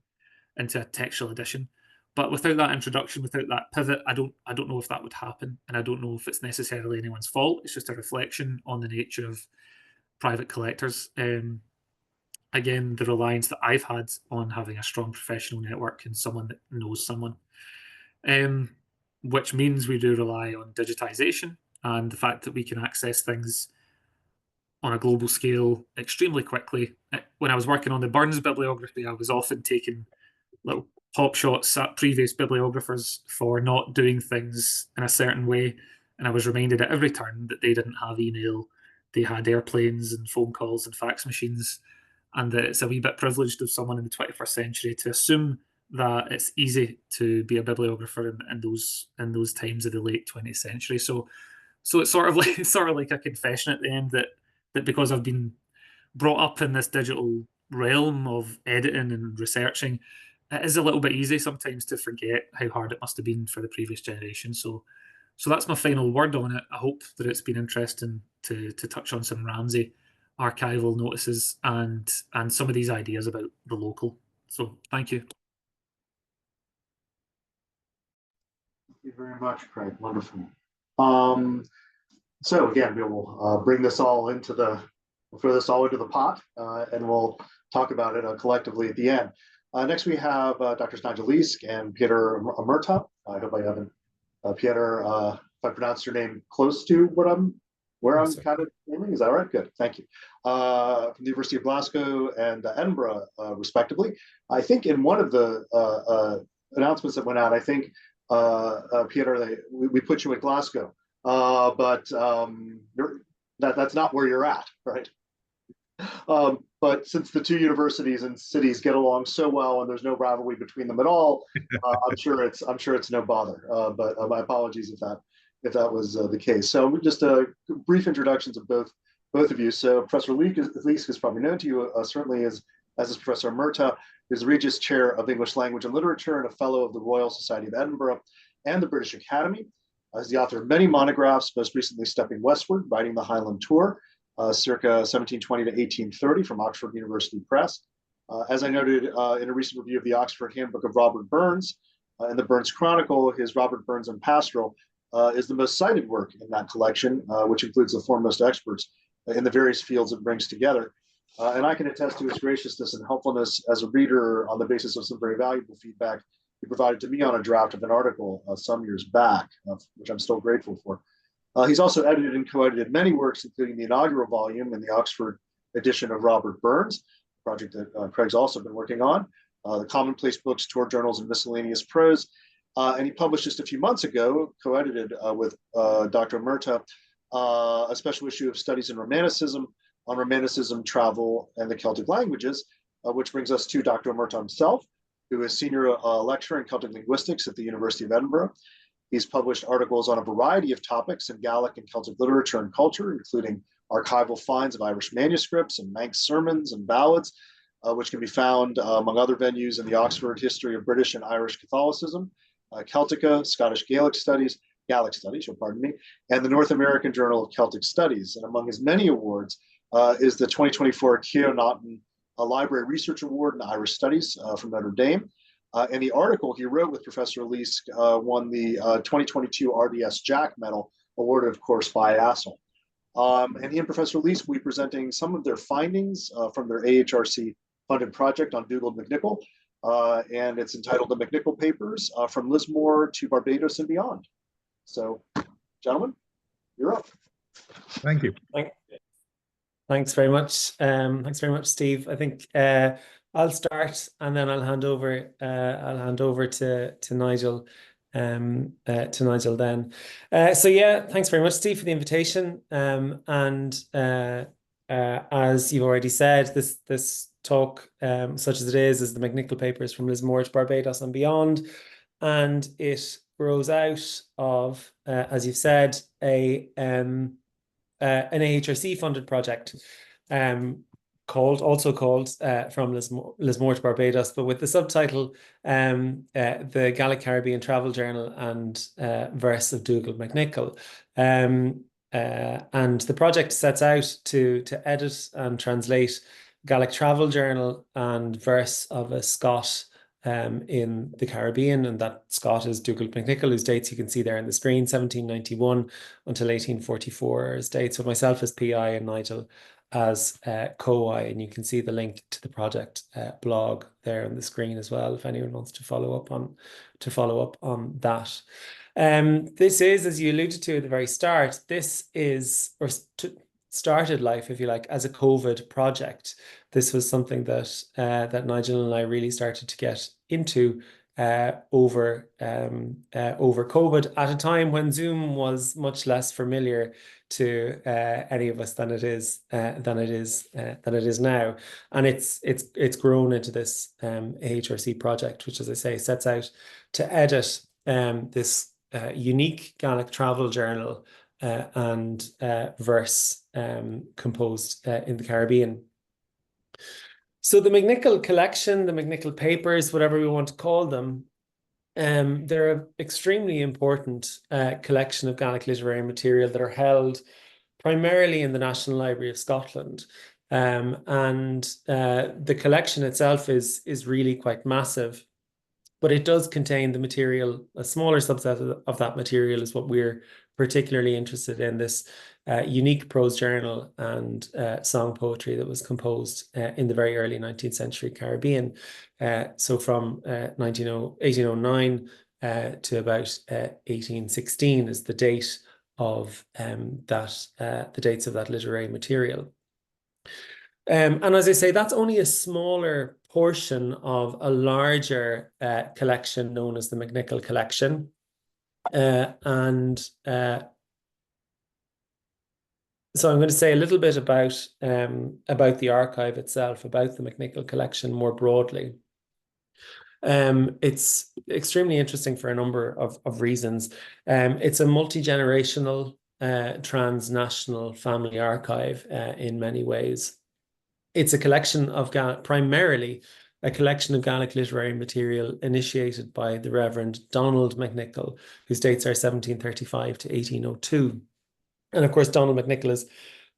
into a textual edition. But without that introduction, without that pivot, I don't know if that would happen, and I don't know if it's necessarily anyone's fault. It's just a reflection on the nature of private collectors. Again, the reliance that I've had on having a strong professional network and someone that knows someone, which means we do rely on digitization and the fact that we can access things on a global scale extremely quickly. When I was working on the Burns bibliography, I was often taking little pop shots at previous bibliographers for not doing things in a certain way. And I was reminded at every turn that they didn't have email, they had airplanes and phone calls and fax machines, and that it's a wee bit privileged of someone in the 21st century to assume that it's easy to be a bibliographer in those times of the late 20th century. So So it's sort of like a confession at the end that because I've been brought up in this digital realm of editing and researching, it is a little bit easy sometimes to forget how hard it must have been for the previous generation. So that's my final word on it. I hope that it's been interesting to touch on some Ramsay archival notices and some of these ideas about the local. So thank you. Thank you very much, Craig. Wonderful. So again, we will bring this all into we'll throw this all into the pot, and we'll talk about it collectively at the end. Next, we have Drs. Nigel Leask and Peadar Muircheartaigh. I hope I haven't, Peadar, if I pronounced your name close to where I'm kind of aiming. Is that right? Good, thank you. From the University of Glasgow and Edinburgh, respectively. I think in one of the announcements that went out, I think, Peadar, we put you at Glasgow, but that's not where you're at, right? But since the two universities and cities get along so well and there's no rivalry between them at all, I'm sure it's no bother. But my apologies if that was the case. So just brief introductions of both of you. So Professor Leask is probably known to you, certainly as is Professor Muircheartaigh, who's the Regis Chair of English Language and Literature and a Fellow of the Royal Society of Edinburgh and the British Academy. He's the author of many monographs, most recently Stepping Westward, Writing the Highland Tour, circa 1720 to 1830 from Oxford University Press. As I noted in a recent review of the Oxford Handbook of Robert Burns, in the Burns Chronicle, his Robert Burns and Pastoral is the most cited work in that collection, which includes the foremost experts in the various fields it brings together. And I can attest to his graciousness and helpfulness as a reader on the basis of some very valuable feedback he provided to me on a draft of an article some years back, which I'm still grateful for. He's also edited and co-edited many works, including the inaugural volume in the Oxford edition of Robert Burns, a project that Craig's also been working on, the Commonplace Books, Tour Journals, and Miscellaneous Prose. And he published just a few months ago, co-edited with Dr. Muircheartaigh, a special issue of Studies in Romanticism on Romanticism, Travel, and the Celtic Languages, which brings us to Dr. Muircheartaigh himself, who is senior lecturer in Celtic linguistics at the University of Edinburgh. He's published articles on a variety of topics in Gaelic and Celtic literature and culture, including archival finds of Irish manuscripts and Manx sermons and ballads, which can be found, among other venues, in the Oxford History of British and Irish Catholicism, Celtica, Scottish Gaelic Studies, pardon me, and the North American Journal of Celtic Studies. And among his many awards is the 2024 Keogh Naughton Library Research Award in Irish Studies from Notre Dame. And the article he wrote with Professor Leask won the 2022 RDS Jack Medal, awarded, of course, by ASSEL. And he and Professor Leask will be presenting some of their findings from their AHRC-funded project on Dougal MacNicol, and it's entitled The MacNicol Papers, From Lismore to Barbados and Beyond. So, gentlemen, you're up. Thank you. Thanks very much. Thanks very much, Steve. I think I'll start and then I'll hand over to Nigel. To Nigel then. So yeah, thanks very much, Steve, for the invitation. And as you've already said, this talk, such as it is the MacNicol Papers from Lismore to Barbados and Beyond, and it grows out of, as you've said, an AHRC funded project, also called From Lismore to Barbados, but with the subtitle The Gaelic Caribbean Travel Journal and Verse of Dougal MacNicol. And the project sets out to edit and translate Gaelic travel journal and verse of a Scot in the Caribbean, and that Scot is Dougal MacNicol, whose dates you can see there on the screen, 1791 until 1844 is dates, with myself as PI and Nigel as co-I, and you can see the link to the project blog there on the screen as well, if anyone wants to follow up on that. This is, as you alluded to at the very start, started life, if you like, as a COVID project. This was something that that Nigel and I really started to get into over COVID, at a time when Zoom was much less familiar to any of us than it is now, and it's grown into this AHRC project, which, as I say, sets out to edit this unique Gaelic travel journal and verse composed in the Caribbean. So the MacNicol collection, the MacNicol papers, whatever we want to call them, they're an extremely important collection of Gaelic literary material that are held primarily in the National Library of Scotland. The collection itself is really quite massive, but it does contain the material. A smaller subset of that material is what we're particularly interested in, this unique prose journal and song poetry that was composed in the very early 19th century Caribbean. So from 1809 to about 1816 is the date of the dates of that literary material. And as I say, that's only a smaller portion of a larger collection known as the MacNicol collection. So I'm going to say a little bit about the archive itself, about the MacNicol collection more broadly. It's extremely interesting for a number of reasons. It's a multi-generational, transnational family archive in many ways. It's a collection of primarily a collection of Gaelic literary material initiated by the Reverend Donald MacNicol, whose dates are 1735 to 1802. And of course, Donald MacNicol is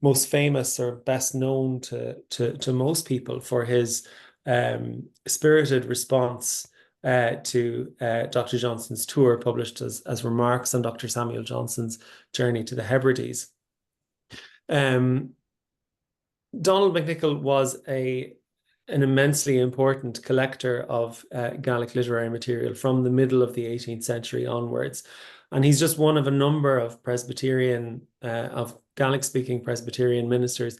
most famous or best known to most people for his spirited response to Dr. Johnson's tour, published as remarks on Dr. Samuel Johnson's journey to the Hebrides. Donald MacNicol was an immensely important collector of Gaelic literary material from the middle of the 18th century onwards. And he's just one of a number of of Gaelic-speaking Presbyterian ministers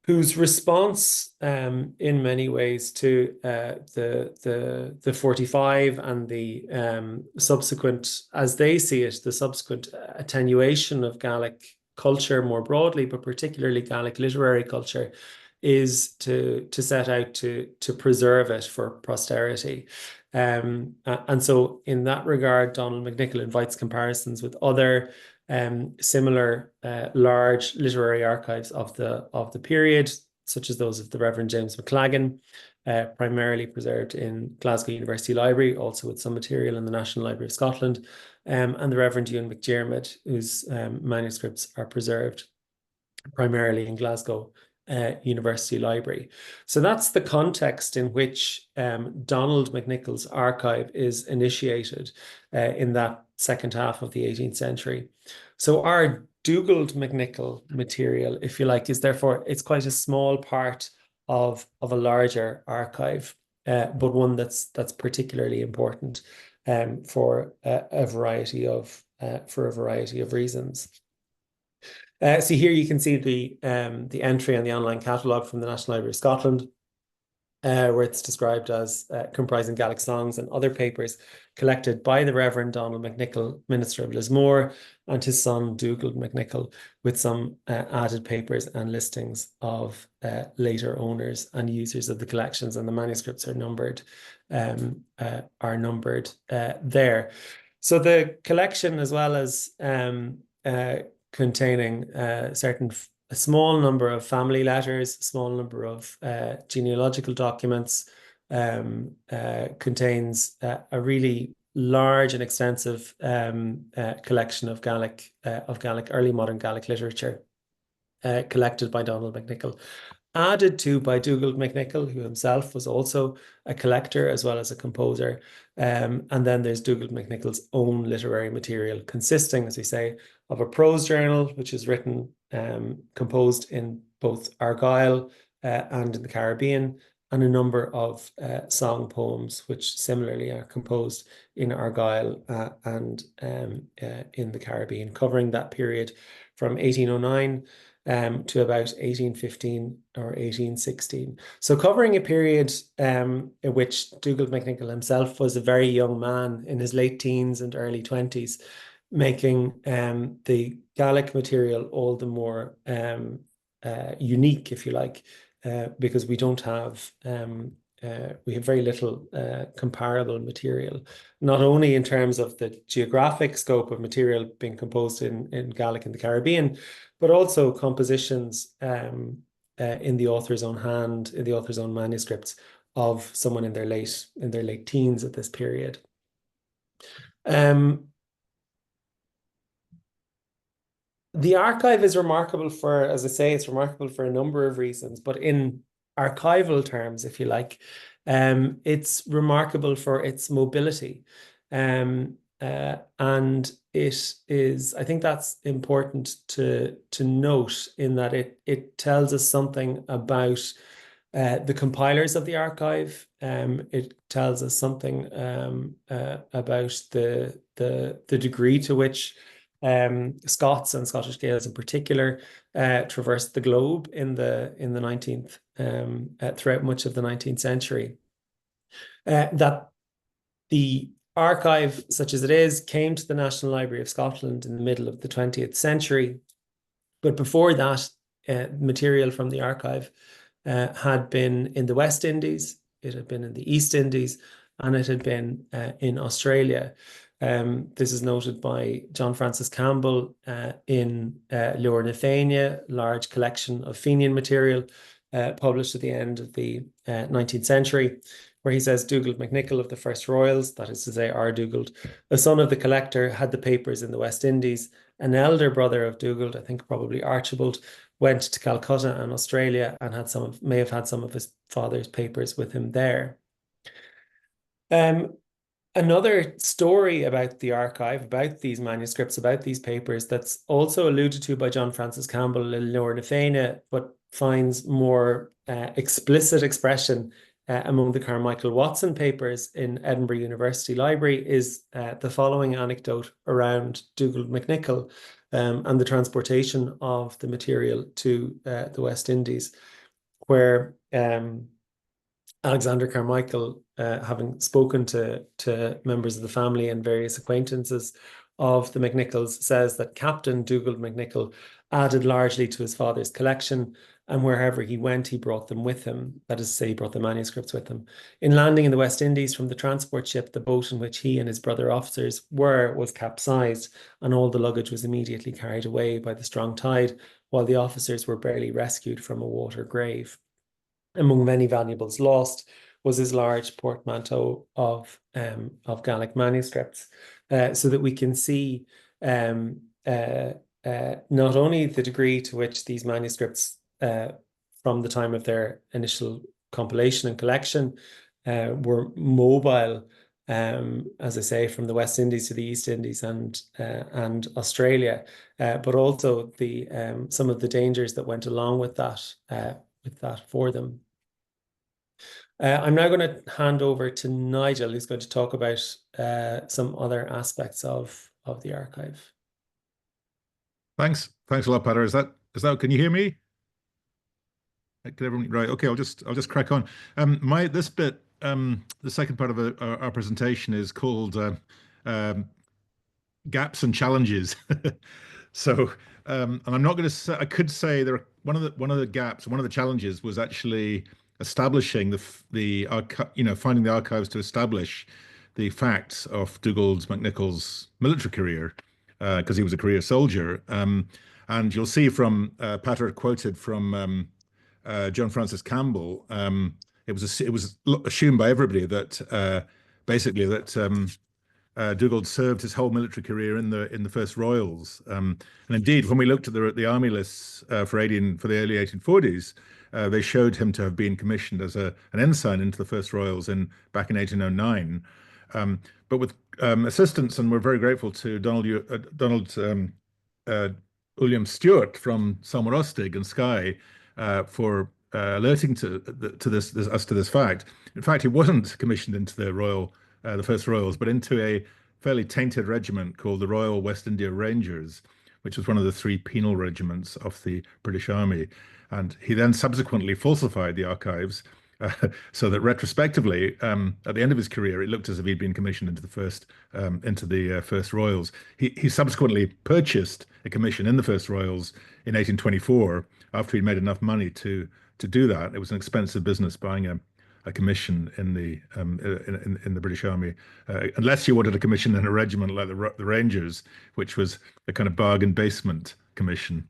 whose response in many ways to the 45 and the subsequent, as they see it, the subsequent attenuation of Gaelic culture more broadly, but particularly Gaelic literary culture, is to set out to preserve it for posterity. And so in that regard, Donald MacNicol invites comparisons with other similar large literary archives of the period, such as those of the Reverend James McLagan, primarily preserved in Glasgow University Library, also with some material in the National Library of Scotland, and the Reverend Ewan McDiarmid, whose manuscripts are preserved primarily in Glasgow University Library. So that's the context in which Donald MacNicol's archive is initiated in that second half of the 18th century. So our Dugald MacNicol material, if you like, is therefore, it's quite a small part of a larger archive, but one that's particularly important for a variety of reasons. So here you can see the entry on the online catalogue from the National Library of Scotland, where it's described as comprising Gaelic songs and other papers collected by the Reverend Donald MacNicol, Minister of Lismore, and his son Dugald MacNicol, with some added papers and listings of later owners and users of the collections, and the manuscripts are numbered there. So the collection, as well as containing a small number of family letters, a small number of genealogical documents, contains a really large and extensive collection of Gaelic early modern Gaelic literature collected by Donald MacNicol, added to by Dugald MacNicol, who himself was also a collector as well as a composer. And then there's Dugald MacNicol's own literary material, consisting, as we say, of a prose journal, which is written, composed in both Argyll and in the Caribbean, and a number of song poems, which similarly are composed in Argyll and in the Caribbean, covering that period from 1809 to about 1815 or 1816. So covering a period in which Dugald MacNicol himself was a very young man in his late teens and early 20s, making the Gaelic material all the more unique, if you like, because we don't have very little comparable material, not only in terms of the geographic scope of material being composed in Gaelic in the Caribbean, but also compositions in the author's own hand, in the author's own manuscripts of someone in their late teens at this period. The archive is remarkable for, as I say, it's remarkable for a number of reasons, but in archival terms, if you like, it's remarkable for its mobility. And it is, I think that's important to note, in that it tells us something about the compilers of the archive. It tells us something about the degree to which Scots and Scottish Gaels in particular traversed the globe in the 19th, throughout much of the 19th century. That the archive, such as it is, came to the National Library of Scotland in the middle of the 20th century. But before that, material from the archive had been in the West Indies, it had been in the East Indies, and it had been in Australia. This is noted by John Francis Campbell in Muircheartaigh, large collection of Fenian material published at the end of the 19th century, where he says Dugald MacNicol of the First Royals, that is to say our Dugald, a son of the collector, had the papers in the West Indies. An elder brother of Dugald, I think probably Archibald, went to Calcutta and Australia and may have had some of his father's papers with him there. Another story about the archive, about these manuscripts, about these papers, that's also alluded to by John Francis Campbell in Muircheartaigh, but finds more explicit expression among the Carmichael Watson papers in Edinburgh University Library, is the following anecdote around Dugald MacNicol and the transportation of the material to the West Indies, where Alexander Carmichael, having spoken to members of the family and various acquaintances of the MacNicols, says that Captain Dugald MacNicol added largely to his father's collection, and wherever he went, he brought them with him. That is to say, he brought the manuscripts with him. In landing in the West Indies from the transport ship, the boat in which he and his brother officers was capsized, and all the luggage was immediately carried away by the strong tide, while the officers were barely rescued from a water grave. Among many valuables lost was his large portmanteau of Gaelic manuscripts, so that we can see not only the degree to which these manuscripts, from the time of their initial compilation and collection, were mobile, as I say, from the West Indies to the East Indies and Australia, but also some of the dangers that went along with that for them. I'm now going to hand over to Nigel, who's going to talk about some other aspects of the archive. Thanks a lot, Peadar. Is that? Can you hear me? Can everyone? Right. Okay. I'll just crack on. This bit, the second part of our presentation is called gaps and challenges. So, and I'm not going to say. I could say one of the gaps, one of the challenges was actually establishing finding the archives to establish the facts of Dugald MacNicol's military career, because he was a career soldier. And you'll see from Peadar quoted from John Francis Campbell, it was assumed by everybody that basically that Dugald served his whole military career in the First Royals. And indeed, when we looked at the army lists for the early 1840s, they showed him to have been commissioned as an ensign into the First Royals back in 1809. But with assistance, and we're very grateful to Donald William Stewart from Salmorostig and Skye for alerting to this fact. In fact, he wasn't commissioned into the First Royals, but into a fairly tainted regiment called the Royal West India Rangers, which was one of the 3 penal regiments of the British Army. And he then subsequently falsified the archives so that retrospectively, at the end of his career, it looked as if he'd been commissioned into the First Royals. He subsequently purchased a commission in the First Royals in 1824 after he'd made enough money to do that. It was an expensive business buying a a commission in the British Army, unless you wanted a commission in a regiment like the Rangers, which was a kind of bargain basement commission.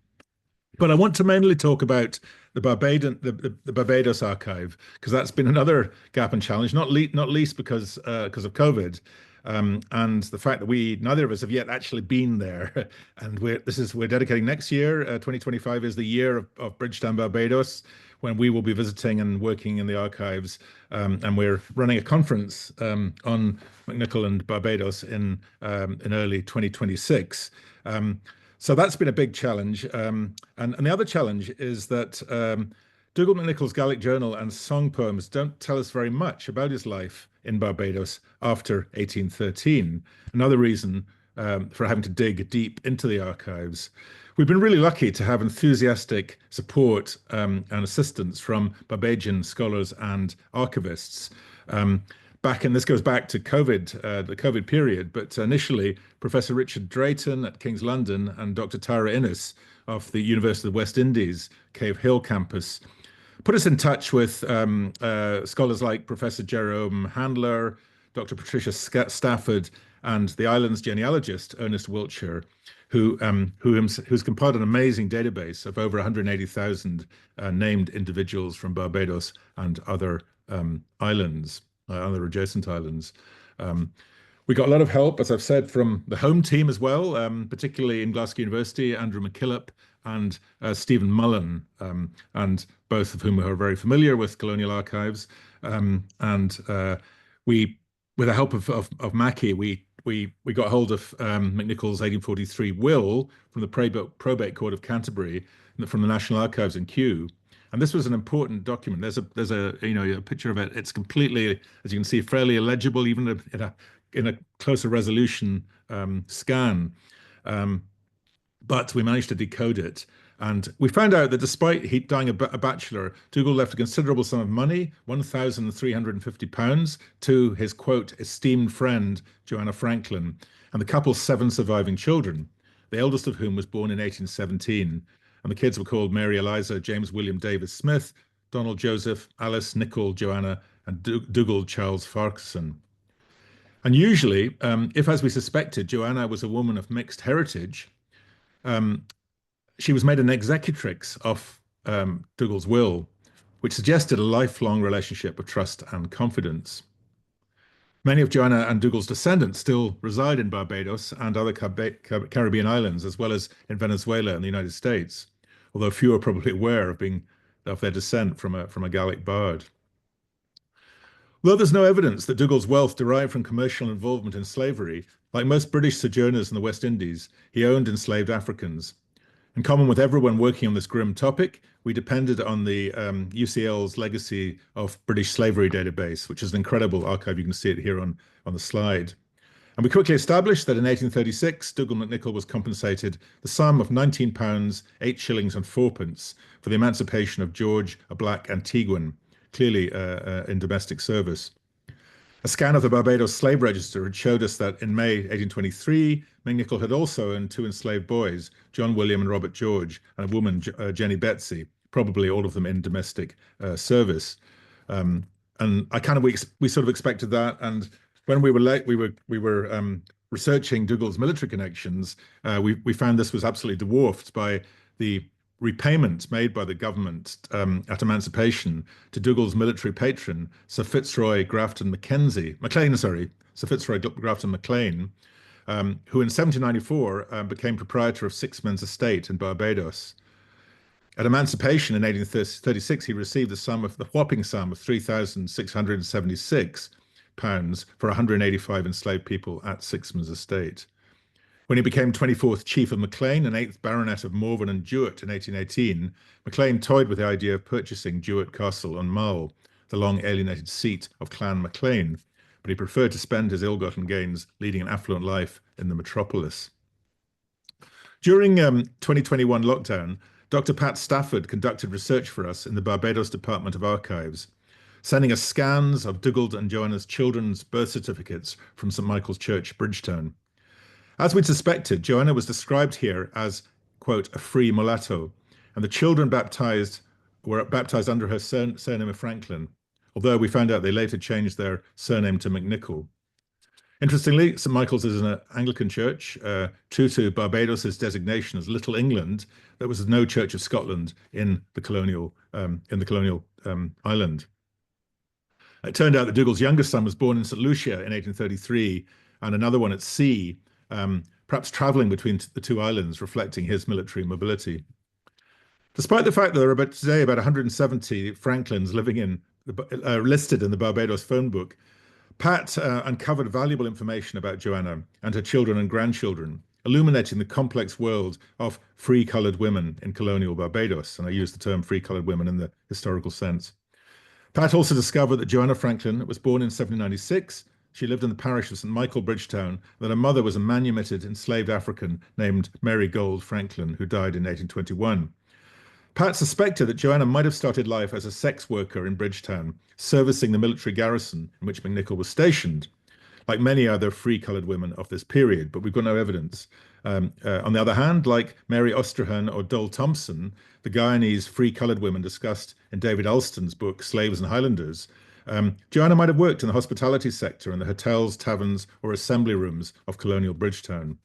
But I want to mainly talk about the Barbados archive, because that's been another gap and challenge, not least because of COVID. And the fact that neither of us have yet actually been there, and we're dedicating next year. 2025 is the year of Bridgetown, Barbados, when we will be visiting and working in the archives, and we're running a conference on MacNicol and Barbados in early 2026. So that's been a big challenge, and the other challenge is that Dougal MacNicol's Gaelic journal and song poems don't tell us very much about his life in Barbados after 1813. Another reason for having to dig deep into the archives. We've been really lucky to have enthusiastic support and assistance from Barbadian scholars and archivists. This goes back to COVID, the COVID period, but initially Professor Richard Drayton at King's London and Dr. Tara Innes of the University of the West Indies, Cave Hill campus, put us in touch with scholars like Professor Jerome Handler, Dr. Patricia Stafford, and the island's genealogist, Ernest Wiltshire, who's compiled an amazing database of over 180,000 named individuals from Barbados and other islands. Other adjacent islands. We got a lot of help, as I've said, from the home team as well, particularly in Glasgow University, Andrew McKillop and Stephen Mullen, and both of whom are very familiar with colonial archives. We, with the help of Mackie, we got hold of MacNicol's 1843 will from the Probate Court of Canterbury, from the National Archives in Kew. And this was an important document. There's a picture of it. It's completely, as you can see, fairly illegible, even in a closer resolution scan. But we managed to decode it. And we found out that despite he dying a bachelor, Dougal left a considerable sum of money, £1,350, to his, quote, esteemed friend, Joanna Franklin, and the couple's 7 surviving children, the eldest of whom was born in 1817. And the kids were called Mary Eliza, James William Davis Smith, Donald Joseph, Alice Nicol Joanna, and Dougal Charles Farquharson. And usually, if, as we suspected, Joanna was a woman of mixed heritage, she was made an executrix of Dougal's will, which suggested a lifelong relationship of trust and confidence. Many of Joanna and Dougal's descendants still reside in Barbados and other Caribbean islands, as well as in Venezuela and the United States, although few are probably aware of their descent from a Gaelic bard. Though there's no evidence that Dougal's wealth derived from commercial involvement in slavery, like most British sojourners in the West Indies, he owned enslaved Africans. In common with everyone working on this grim topic, we depended on the UCL's Legacy of British Slavery database, which is an incredible archive. You can see it here on the slide. And we quickly established that in 1836, Dougal MacNicol was compensated the sum of £19, 8 shillings and 4pence for the emancipation of George, a black Antiguan, clearly in domestic service. A scan of the Barbados slave register had showed us that in May 1823, MacNicol had also owned 2 enslaved boys, John William and Robert George, and a woman, Jenny Betsy, probably all of them in domestic service. And we sort of expected that. And when we were researching Dougal's military connections, we found this was absolutely dwarfed by the repayment made by the government at emancipation to Dougal's military patron, Sir Fitzroy Grafton Sir Fitzroy Grafton Maclean, who in 1794 became proprietor of Sixman's estate in Barbados. At emancipation in 1836, he received the whopping sum of £3,676 for 185 enslaved people at Sixman's estate. When he became 24th Chief of Maclean and 8th Baronet of Morven and Jewett in 1818, Maclean toyed with the idea of purchasing Jewett Castle on Mull, the long alienated seat of Clan Maclean, but he preferred to spend his ill-gotten gains leading an affluent life in the metropolis. During 2021 lockdown, Dr. Pat Stafford conducted research for us in the Barbados Department of Archives, sending us scans of Dougal and Joanna's children's birth certificates from St. Michael's Church, Bridgetown. As we'd suspected, Joanna was described here as, quote, a free mulatto, and the children were baptized under her surname of Franklin, although we found out they later changed their surname to MacNicol. Interestingly, St. Michael's is an Anglican church, true to Barbados's designation as Little England. There was no Church of Scotland in the colonial island. It turned out that Dougal's youngest son was born in St. Lucia in 1833, and another one at sea, perhaps traveling between the two islands, reflecting his military mobility. Despite the fact that there are today about 170 Franklins living in listed in the Barbados phone book, Pat uncovered valuable information about Joanna and her children and grandchildren, illuminating the complex world of free-coloured women in colonial Barbados. And I use the term free-coloured women in the historical sense. Pat also discovered that Joanna Franklin was born in 1796. She lived in the parish of St. Michael, Bridgetown, that her mother was a manumitted enslaved African named Mary Gold Franklin, who died in 1821. Pat suspected that Joanna might have started life as a sex worker in Bridgetown, servicing the military garrison in which MacNicol was stationed, like many other free-coloured women of this period, but we've got no evidence. On the other hand, like Mary Ostrahan or Dole Thompson, the Guyanese free-coloured women discussed in David Alston's book, Slaves and Highlanders, Joanna might have worked in the hospitality sector in the hotels, taverns, or assembly rooms of colonial Bridgetown.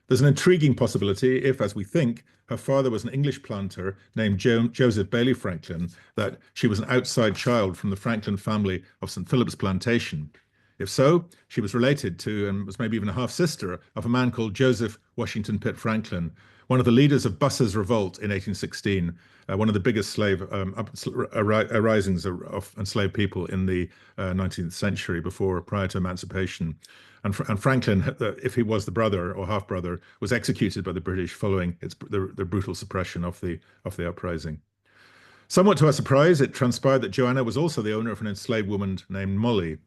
There's an intriguing possibility if, as we think, her father was an English planter named Joseph Bailey Franklin, that she was an outside child from the Franklin family of St. Philip's Plantation. If so, she was related to, and was maybe even a half-sister of, a man called Joseph Washington Pitt Franklin, one of the leaders of Buss's revolt in 1816, one of the biggest slave risings of enslaved people in the 19th century prior to emancipation. And Franklin, if he was the brother or half-brother, was executed by the British following the brutal suppression of the uprising. Somewhat to our surprise, it transpired that Joanna was also the owner of an enslaved woman named Molly.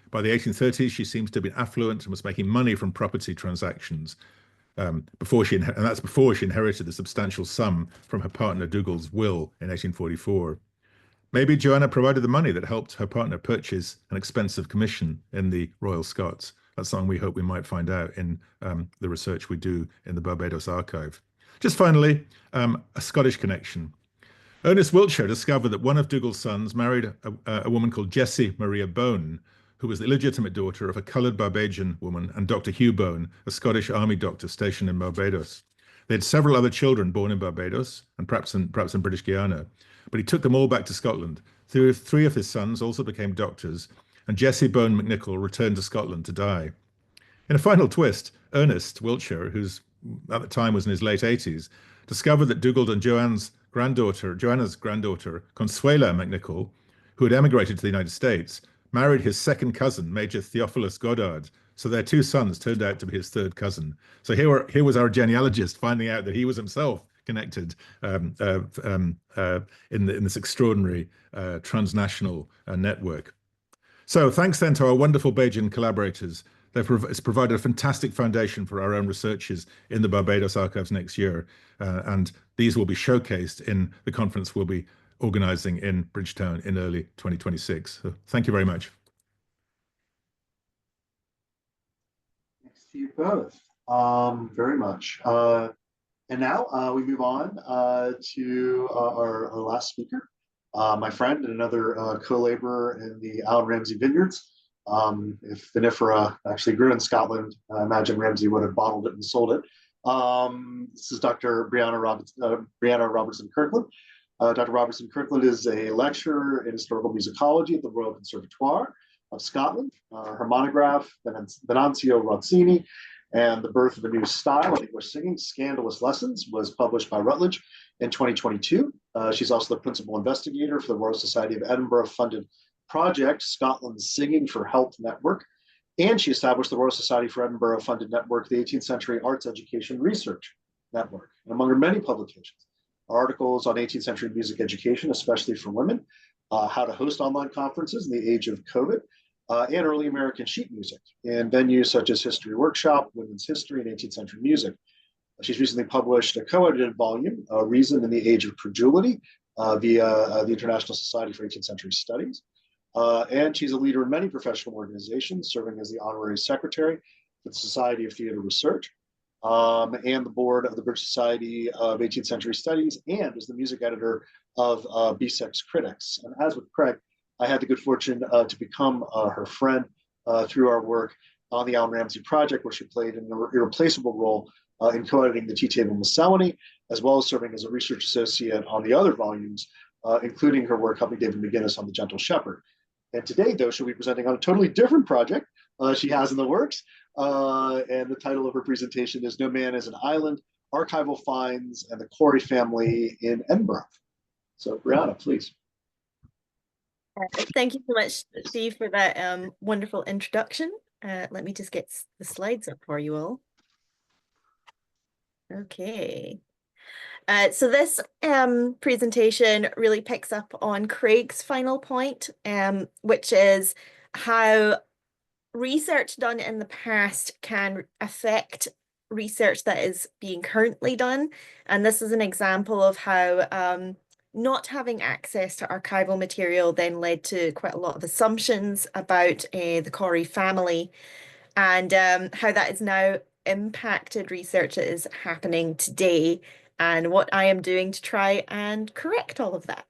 By the 1830s, she seems to have been affluent and was making money from property transactions. Before she inherited the substantial sum from her partner Dougal's will in 1844. Maybe Joanna provided the money that helped her partner purchase an expensive commission in the Royal Scots. That's something we hope we might find out in the research we do in the Barbados archive. Just finally, a Scottish connection. Ernest Wiltshire discovered that one of Dougal's sons married a woman called Jessie Maria Bone, who was the illegitimate daughter of a coloured Barbadian woman and Dr. Hugh Bone, a Scottish army doctor stationed in Barbados. They had several other children born in Barbados and perhaps in British Guiana, but he took them all back to Scotland. Three of his sons also became doctors, and Jessie Bone MacNicol returned to Scotland to die. In a final twist, Ernest Wiltshire, who's at the time was in his late 80s, discovered that Dougal and Joanna's granddaughter, Consuela MacNicol, who had emigrated to the United States, married his second cousin, Major Theophilus Goddard. So their two sons turned out to be his third cousin. So here was our genealogist finding out that he was himself connected in this extraordinary transnational network. So thanks then to our wonderful Bajan collaborators. It's provided a fantastic foundation for our own researches in the Barbados archives next year. And these will be showcased in the conference we'll be organizing in Bridgetown in early 2026. So thank you very much. Thanks to you both very much. And now we move on to our last speaker, my friend and another co-laborer in the Allan Ramsay vineyards. If vinifera actually grew in Scotland, I imagine Ramsay would have bottled it and sold it. This is Dr. Brianna Robertson-Kirkland. Dr. Robertson-Kirkland is a lecturer in historical musicology at the Royal Conservatoire of Scotland. Her monograph, Venanzio Rossini, and the Birth of a New Style of English Singing, Scandalous Lessons, was published by Routledge in 2022. She's also the principal investigator for the Royal Society of Edinburgh funded project, Scotland's Singing for Health Network, and she established the Royal Society for Edinburgh funded network, the 18th Century Arts Education Research Network. And among her many publications, articles on 18th century music education, especially for women, how to host online conferences in the age of COVID, and early American sheet music in venues such as History Workshop, Women's History, and 18th Century Music. She's recently published a co-edited volume, Reason in the Age of Credulity, via the International Society for 18th Century Studies. And she's a leader in many professional organizations, serving as the honorary secretary for the Society of Theatre Research, and the board of the British Society of 18th Century Studies, and is the music editor of B-Sex Critics. And as with Craig, I had the good fortune to become her friend through our work on the Allan Ramsay project, where she played an irreplaceable role in co-editing the Tea Table Miscellany, as well as serving as a research associate on the other volumes, including her work helping David McGuinness on The Gentle Shepherd. And today, though, she'll be presenting on a totally different project she has in the works. And the title of her presentation is No Man is an Island, Archival Finds and the Corri Family in Edinburgh. So Brianna, please. Thank you so much, Steve, for that wonderful introduction. Let me just get the slides up for you all. Okay. So this presentation really picks up on Craig's final point, which is how research done in the past can affect research that is being currently done. And this is an example of how not having access to archival material then led to quite a lot of assumptions about the Corri family, and how that has now impacted research that is happening today, and what I am doing to try and correct all of that.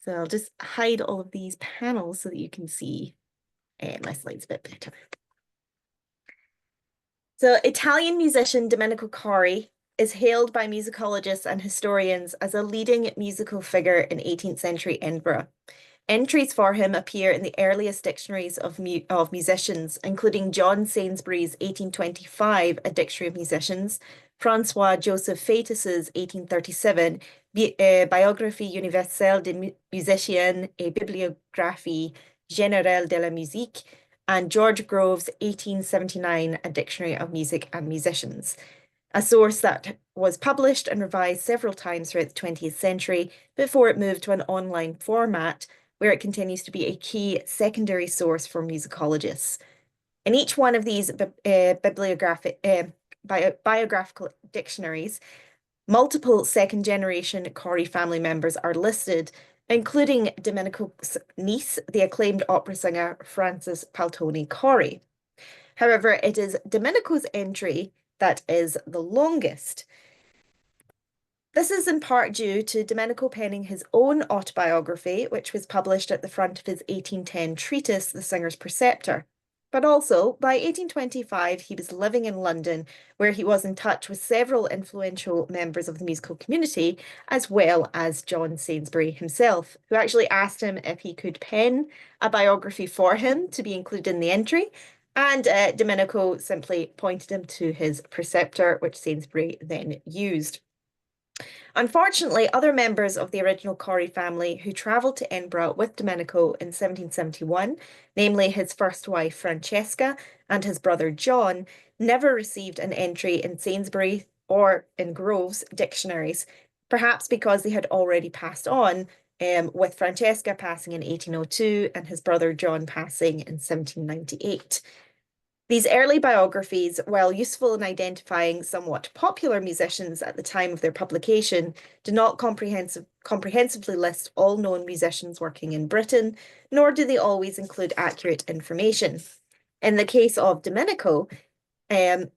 So I'll just hide all of these panels so that you can see my slides a bit better. So Italian musician Domenico Corri is hailed by musicologists and historians as a leading musical figure in 18th century Edinburgh. Entries for him appear in the earliest dictionaries of musicians, including John Sainsbury's 1825 A Dictionary of Musicians, Francois Joseph Fétis's 1837 Biographie universelle des musiciens et bibliographie générale de la musique, and George Grove's 1879 A Dictionary of Music and Musicians, a source that was published and revised several times throughout the 20th century before it moved to an online format where it continues to be a key secondary source for musicologists. In each one of these biographical dictionaries, multiple second-generation Corri family members are listed, including Domenico's niece, the acclaimed opera singer Frances Paltoni Corri. However, it is Domenico's entry that is the longest. This is in part due to Domenico penning his own autobiography, which was published at the front of his 1810 treatise, The Singer's Preceptor. But also, by 1825, he was living in London, where he was in touch with several influential members of the musical community, as well as John Sainsbury himself, who actually asked him if he could pen a biography for him to be included in the entry. And Domenico simply pointed him to his preceptor, which Sainsbury then used. Unfortunately, other members of the original Corri family who travelled to Edinburgh with Domenico in 1771, namely his first wife Francesca and his brother John, never received an entry in Sainsbury or in Grove's dictionaries, perhaps because they had already passed on, with Francesca passing in 1802 and his brother John passing in 1798. These early biographies, while useful in identifying somewhat popular musicians at the time of their publication, do not comprehensively list all known musicians working in Britain, nor do they always include accurate information. In the case of Domenico, the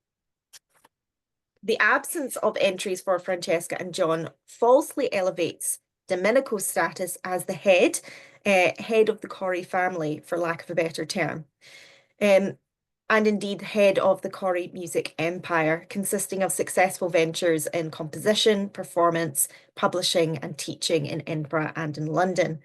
absence of entries for Francesca and John falsely elevates Domenico's status as the head of the Corri family, for lack of a better term. And indeed head of the Corri music empire, consisting of successful ventures in composition, performance, publishing and teaching in Edinburgh and in London.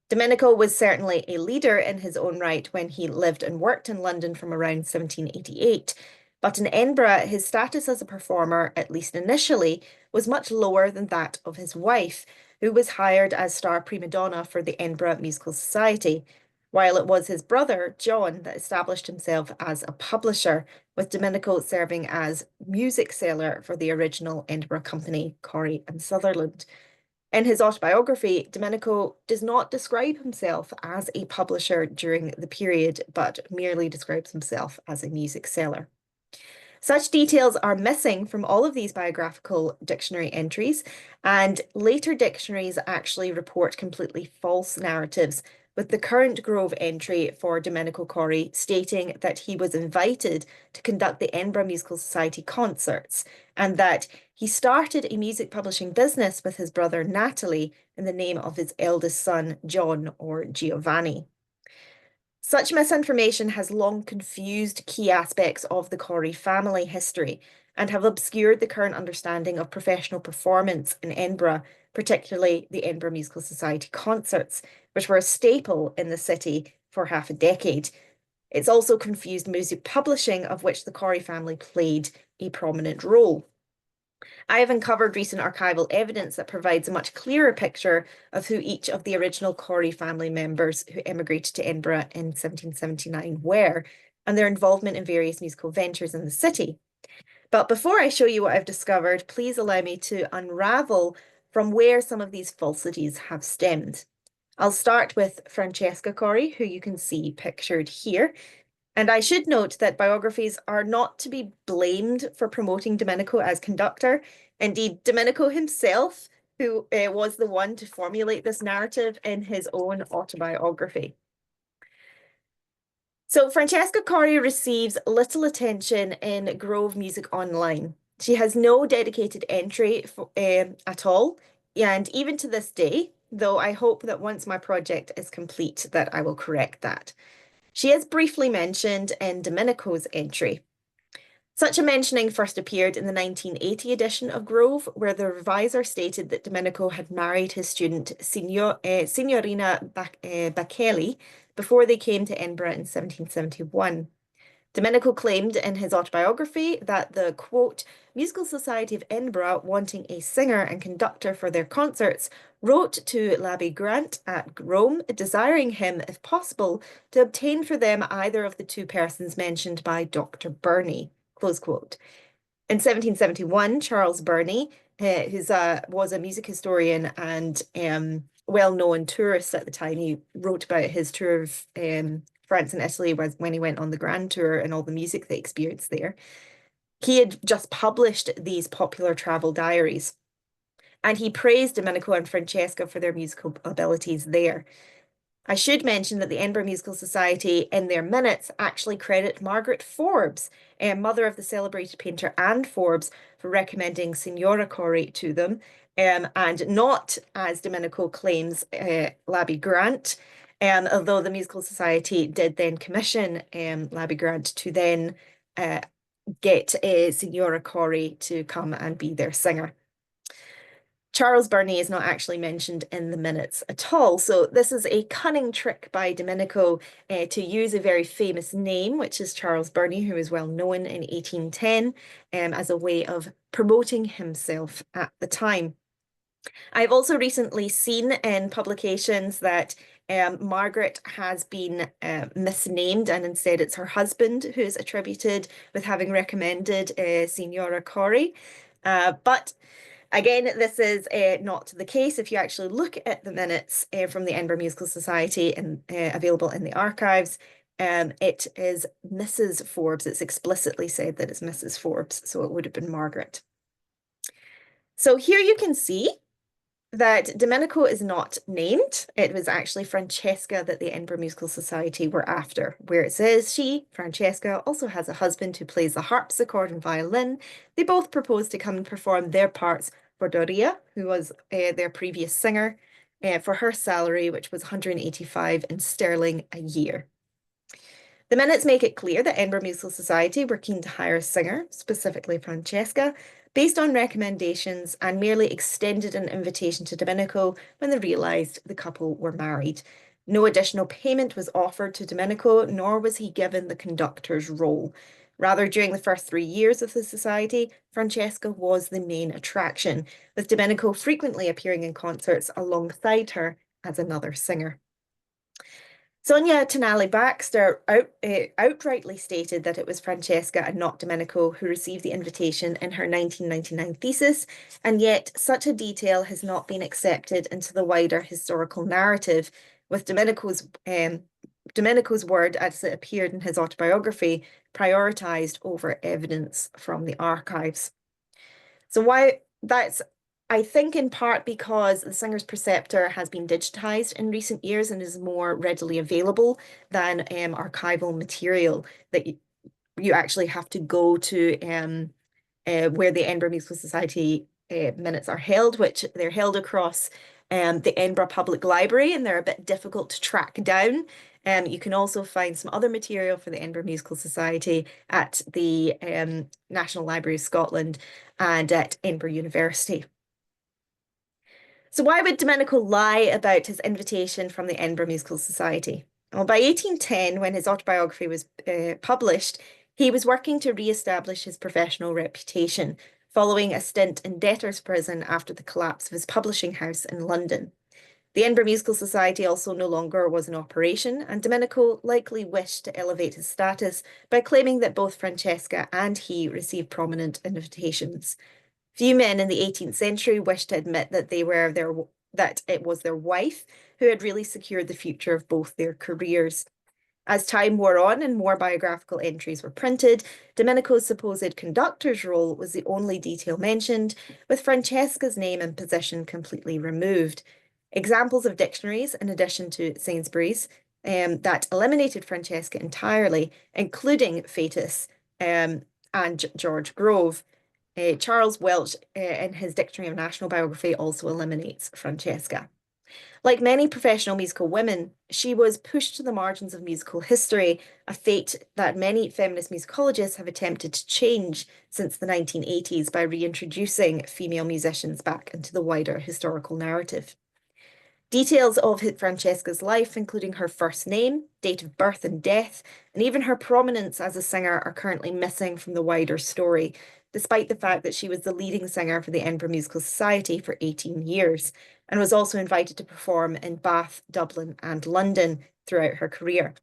Domenico was certainly a leader in his own right when he lived and worked in London from around 1788, but in Edinburgh his status as a performer, at least initially, was much lower than that of his wife, who was hired as star prima donna for the Edinburgh Musical Society, while it was his brother, John, that established himself as a publisher, with Domenico serving as music seller for the original Edinburgh company, Corri and Sutherland. In his autobiography, Domenico does not describe himself as a publisher during the period, but merely describes himself as a music seller. Such details are missing from all of these biographical dictionary entries, and later dictionaries actually report completely false narratives with the current Grove entry for Domenico Corri stating that he was invited to conduct the Edinburgh Musical Society concerts and that he started a music publishing business with his brother Natalie in the name of his eldest son, John or Giovanni. Such misinformation has long confused key aspects of the Corri family history and have obscured the current understanding of professional performance in Edinburgh, particularly the Edinburgh Musical Society concerts, which were a staple in the city for half a decade. It's also confused music publishing, of which the Corri family played a prominent role. I have uncovered recent archival evidence that provides a much clearer picture of who each of the original Corri family members who emigrated to Edinburgh in 1779 were, and their involvement in various musical ventures in the city. But before I show you what I've discovered, please allow me to unravel from where some of these falsities have stemmed. I'll start with Francesca Corri, who you can see pictured here. And I should note that biographies are not to be blamed for promoting Domenico as conductor. Indeed, Domenico himself, who was the one to formulate this narrative in his own autobiography. So Francesca Corri receives little attention in Grove Music Online. She has no dedicated entry at all, and even to this day, though I hope that once my project is complete that I will correct that. She is briefly mentioned in Domenico's entry. Such a mentioning first appeared in the 1980 edition of Grove, where the reviser stated that Domenico had married his student Signorina Baccelli before they came to Edinburgh in 1771. Domenico claimed in his autobiography that the, quote, Musical Society of Edinburgh, wanting a singer and conductor for their concerts, wrote to l'Abbé Grant at Rome, desiring him, if possible, to obtain for them either of the two persons mentioned by Dr. Burney, close quote. In 1771, Charles Burney, who was a music historian and well-known tourist at the time, he wrote about his tour of France and Italy when he went on the Grand Tour and all the music they experienced there. He had just published these popular travel diaries, and he praised Domenico and Francesca for their musical abilities there. I should mention that the Edinburgh Musical Society, in their minutes, actually credit Margaret Forbes, mother of the celebrated painter Anne Forbes, for recommending Signora Corri to them, and not, as Domenico claims, l'Abbé Grant, although the Musical Society did then commission l'Abbé Grant to then get Signora Corri to come and be their singer. Charles Burney is not actually mentioned in the minutes at all. So this is a cunning trick by Domenico to use a very famous name, which is Charles Burney, who is well known in 1810, as a way of promoting himself at the time. I've also recently seen in publications that Margaret has been misnamed, and instead it's her husband who's attributed with having recommended Signora Corri. But again, this is not the case. If you actually look at the minutes from the Edinburgh Musical Society and available in the archives, it is Mrs. Forbes. It's explicitly said that it's Mrs. Forbes, so it would have been Margaret. So here you can see that Domenico is not named. It was actually Francesca that the Edinburgh Musical Society were after, where it says she, Francesca, also has a husband who plays the harpsichord and violin. They both proposed to come and perform their parts for Doria, who was their previous singer, for her salary, which was 185 in sterling a year. The minutes make it clear that Edinburgh Musical Society were keen to hire a singer, specifically Francesca, based on recommendations, and merely extended an invitation to Domenico when they realised the couple were married. No additional payment was offered to Domenico, nor was he given the conductor's role. Rather, during the first 3 years of the society, Francesca was the main attraction, with Domenico frequently appearing in concerts alongside her as another singer. Sonia Tonali Baxter outrightly stated that it was Francesca and not Domenico who received the invitation in her 1999 thesis, and yet such a detail has not been accepted into the wider historical narrative, with Domenico's word, as it appeared in his autobiography, prioritised over evidence from the archives. So why that's I think in part because the Singer's Preceptor has been digitized in recent years and is more readily available than archival material that you actually have to go to where the Edinburgh Musical Society minutes are held, which they're held across the Edinburgh Public Library, and they're a bit difficult to track down. You can also find some other material for the Edinburgh Musical Society at the National Library of Scotland and at Edinburgh University. So why would Domenico lie about his invitation from the Edinburgh Musical Society? Well, by 1810, when his autobiography was published, he was working to re-establish his professional reputation, following a stint in debtor's prison after the collapse of his publishing house in London. The Edinburgh Musical Society also no longer was in operation, and Domenico likely wished to elevate his status by claiming that both Francesca and he received prominent invitations. Few men in the 18th century wished to admit that that it was their wife who had really secured the future of both their careers. As time wore on and more biographical entries were printed, Domenico's supposed conductor's role was the only detail mentioned, with Francesca's name and position completely removed. Examples of dictionaries, in addition to Sainsbury's, that eliminated Francesca entirely, including Fetus and George Grove. Charles Welch, in his Dictionary of National Biography, also eliminates Francesca. Like many professional musical women, she was pushed to the margins of musical history, a fate that many feminist musicologists have attempted to change since the 1980s by reintroducing female musicians back into the wider historical narrative. Details of Francesca's life, including her first name, date of birth and death, and even her prominence as a singer, are currently missing from the wider story, despite the fact that she was the leading singer for the Edinburgh Musical Society for 18 years, and was also invited to perform in Bath, Dublin, and London throughout her career.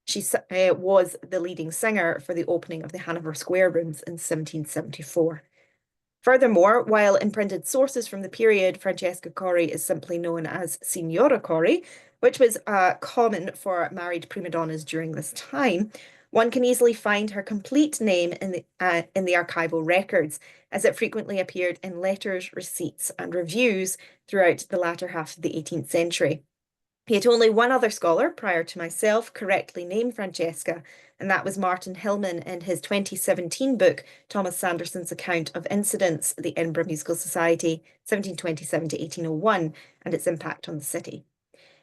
She was the leading singer for the opening of the Hanover Square Rooms in 1774. Furthermore, while in printed sources from the period, Francesca Corri is simply known as Signora Corri, which was common for married prima donnas during this time, one can easily find her complete name in the archival records, as it frequently appeared in letters, receipts, and reviews throughout the latter half of the 18th century. Yet only one other scholar, prior to myself, correctly named Francesca, and that was Martin Hillman in his 2017 book, Thomas Sanderson's Account of Incidents at the Edinburgh Musical Society, 1727 to 1801, and its impact on the city.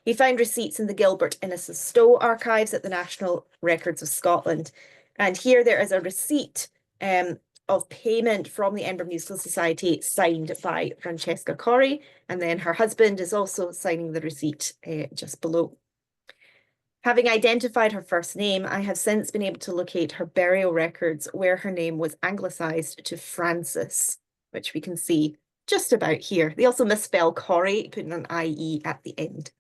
He found receipts in the Gilbert Innes of Stowe archives at the National Records of Scotland. And here there is a receipt of payment from the Edinburgh Musical Society signed by Francesca Corri, and then her husband is also signing the receipt just below. Having identified her first name, I have since been able to locate her burial records where her name was anglicised to Frances, which we can see just about here. They also misspell Corri, putting an IE at the end.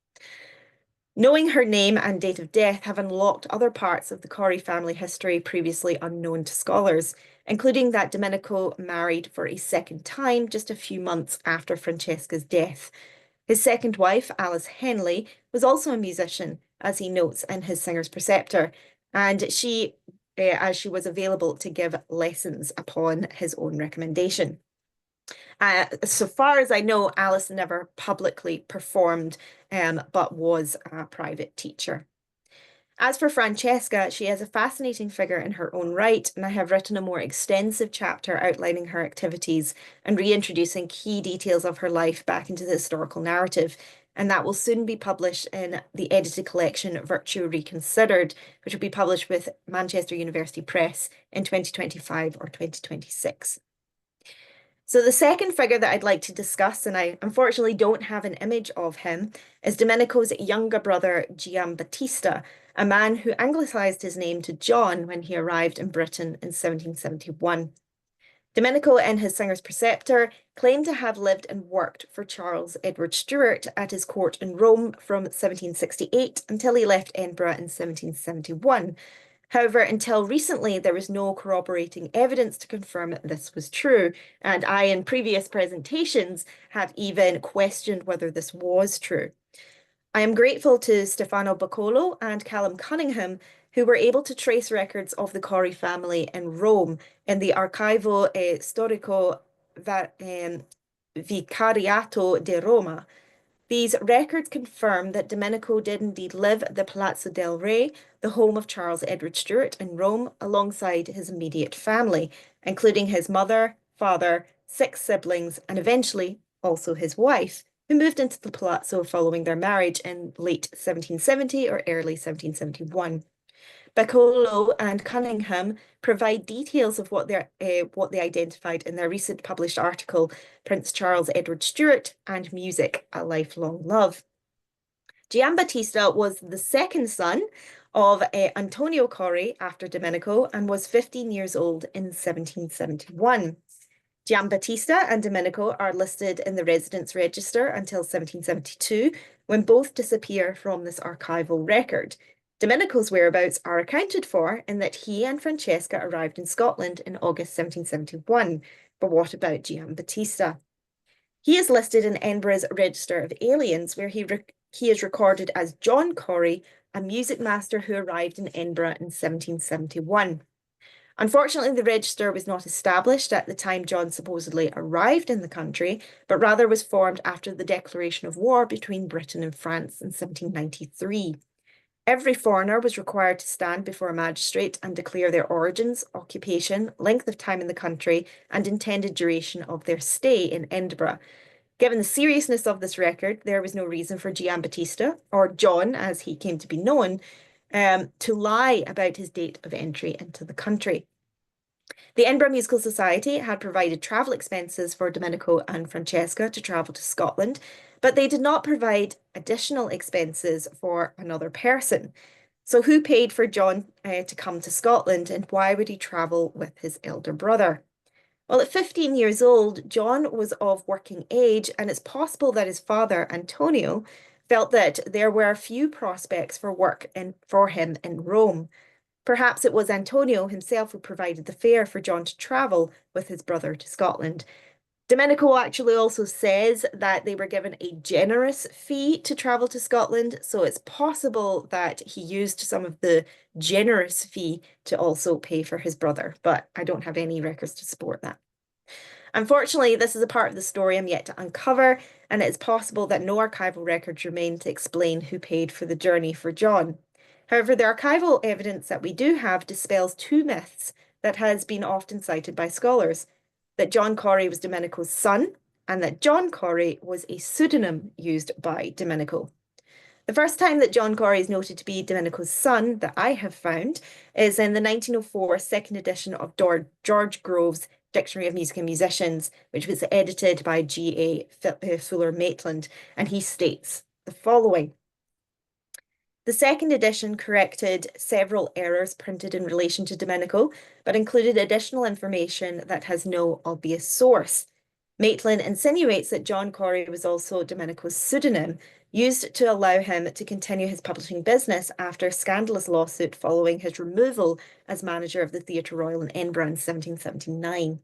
Knowing her name and date of death have unlocked other parts of the Corri family history previously unknown to scholars, including that Domenico married for a second time just a few months after Francesca's death. His second wife, Alice Henley, was also a musician, as he notes in his Singer's Preceptor, and she was available to give lessons upon his own recommendation. So far as I know, Alice never publicly performed, but was a private teacher. As for Francesca, she is a fascinating figure in her own right, and I have written a more extensive chapter outlining her activities and reintroducing key details of her life back into the historical narrative, and that will soon be published in the edited collection Virtue Reconsidered, which will be published with Manchester University Press in 2025 or 2026. So the second figure that I'd like to discuss, and I unfortunately don't have an image of him, is Domenico's younger brother, Giambattista, a man who anglicised his name to John when he arrived in Britain in 1771. Domenico, in his Singer's Preceptor, claimed to have lived and worked for Charles Edward Stuart at his court in Rome from 1768 until he left Edinburgh in 1771. However, until recently, there was no corroborating evidence to confirm that this was true, and I, in previous presentations, have even questioned whether this was true. I am grateful to Stefano Boccolo and Callum Cunningham, who were able to trace records of the Corri family in Rome in the Archivo Storico Vicariato di Roma. These records confirm that Domenico did indeed live at the Palazzo del Re, the home of Charles Edward Stuart in Rome, alongside his immediate family, including his mother, father, 6 siblings, and eventually also his wife, who moved into the palazzo following their marriage in late 1770 or early 1771. Bacolo and Cunningham provide details of what they identified in their recent published article, Prince Charles Edward Stuart and Music, A Lifelong Love. Giambattista was the second son of Antonio Corri after Domenico and was 15 years old in 1771. Giambattista and Domenico are listed in the residence register until 1772, when both disappear from this archival record. Domenico's whereabouts are accounted for in that he and Francesca arrived in Scotland in August 1771. But what about Giambattista? He is listed in Edinburgh's Register of Aliens, where he is recorded as John Corri, a music master who arrived in Edinburgh in 1771. Unfortunately, the register was not established at the time John supposedly arrived in the country, but rather was formed after the declaration of war between Britain and France in 1793. Every foreigner was required to stand before a magistrate and declare their origins, occupation, length of time in the country, and intended duration of their stay in Edinburgh. Given the seriousness of this record, there was no reason for Giambattista, or John as he came to be known, to lie about his date of entry into the country. The Edinburgh Musical Society had provided travel expenses for Domenico and Francesca to travel to Scotland, but they did not provide additional expenses for another person. So who paid for John to come to Scotland, and why would he travel with his elder brother? Well, at 15 years old, John was of working age, and it's possible that his father, Antonio, felt that there were few prospects for work for him in Rome. Perhaps it was Antonio himself who provided the fare for John to travel with his brother to Scotland. Domenico actually also says that they were given a generous fee to travel to Scotland, so it's possible that he used some of the generous fee to also pay for his brother, but I don't have any records to support that. Unfortunately, this is a part of the story I'm yet to uncover, and it is possible that no archival records remain to explain who paid for the journey for John. However, the archival evidence that we do have dispels 2 myths that has been often cited by scholars: that John Corri was Domenico's son, and that John Corri was a pseudonym used by Domenico. The first time that John Corri is noted to be Domenico's son that I have found is in the 1904 second edition of George Grove's Dictionary of Music and Musicians, which was edited by G.A. Fuller Maitland, and he states the following. The second edition corrected several errors printed in relation to Domenico, but included additional information that has no obvious source. Maitland insinuates that John Corri was also Domenico's pseudonym, used to allow him to continue his publishing business after a scandalous lawsuit following his removal as manager of the Theatre Royal in Edinburgh in 1779.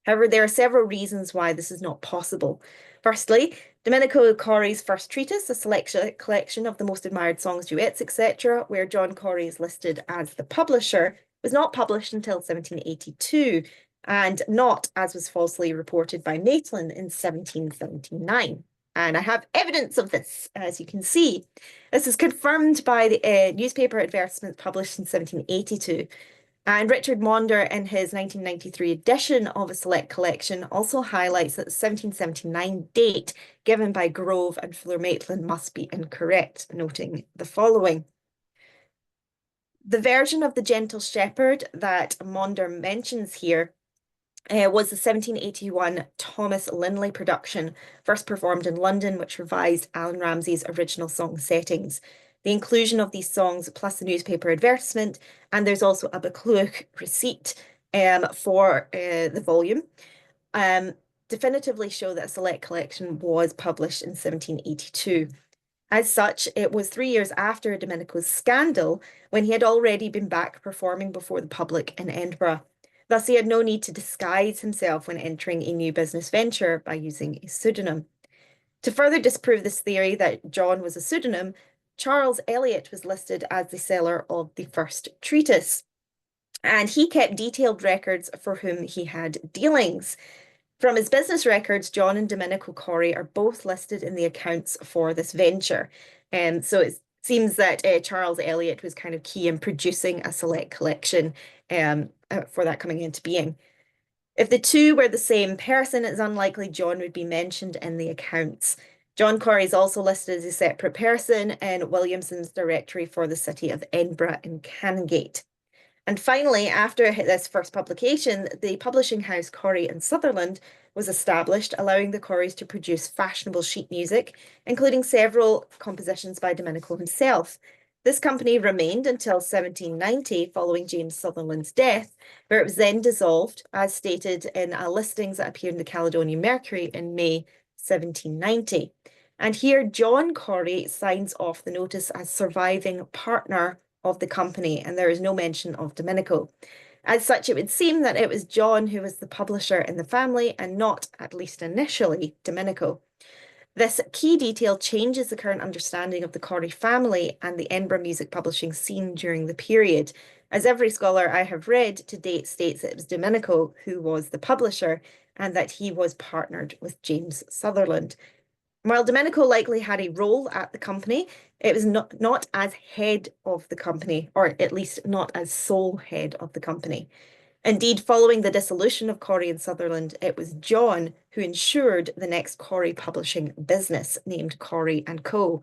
However, there are several reasons why this is not possible. Firstly, Domenico Corri's first treatise, a collection of the most admired songs, duets, etc., where John Corri is listed as the publisher, was not published until 1782, and not, as was falsely reported by Maitland, in 1779. And I have evidence of this, as you can see. This is confirmed by the newspaper advertisement published in 1782. And Richard Maunder, in his 1993 edition of a select collection, also highlights that the 1779 date given by Grove and Fuller Maitland must be incorrect, noting the following. The version of The Gentle Shepherd that Maunder mentions here was the 1781 Thomas Linley production, first performed in London, which revised Allan Ramsay's original song settings. The inclusion of these songs plus the newspaper advertisement, and there's also a Buccleuch receipt for the volume, definitively show that a select collection was published in 1782. As such, it was 3 years after Domenico's scandal when he had already been back performing before the public in Edinburgh. Thus, he had no need to disguise himself when entering a new business venture by using a pseudonym. To further disprove this theory that John was a pseudonym, Charles Eliot was listed as the seller of the first treatise, and he kept detailed records for whom he had dealings. From his business records, John and Domenico Corri are both listed in the accounts for this venture. So it seems that Charles Elliott was kind of key in producing a select collection for that coming into being. If the two were the same person, it's unlikely John would be mentioned in the accounts. John Corri is also listed as a separate person in Williamson's directory for the city of Edinburgh and Canongate. And finally, after this first publication, the publishing house Corri and Sutherland was established, allowing the Corris to produce fashionable sheet music, including several compositions by Domenico himself. This company remained until 1790, following James Sutherland's death, where it was then dissolved, as stated in a listings that appeared in the Caledonian Mercury in May 1790. And here, John Corri signs off the notice as surviving partner of the company, and there is no mention of Domenico. As such, it would seem that it was John who was the publisher in the family and not, at least initially, Domenico. This key detail changes the current understanding of the Corri family and the Edinburgh music publishing scene during the period, as every scholar I have read to date states that it was Domenico who was the publisher and that he was partnered with James Sutherland. While Domenico likely had a role at the company, it was not as head of the company, or at least not as sole head of the company. Indeed, following the dissolution of Corri and Sutherland, it was John who ensured the next Corri publishing business, named Corri & Co.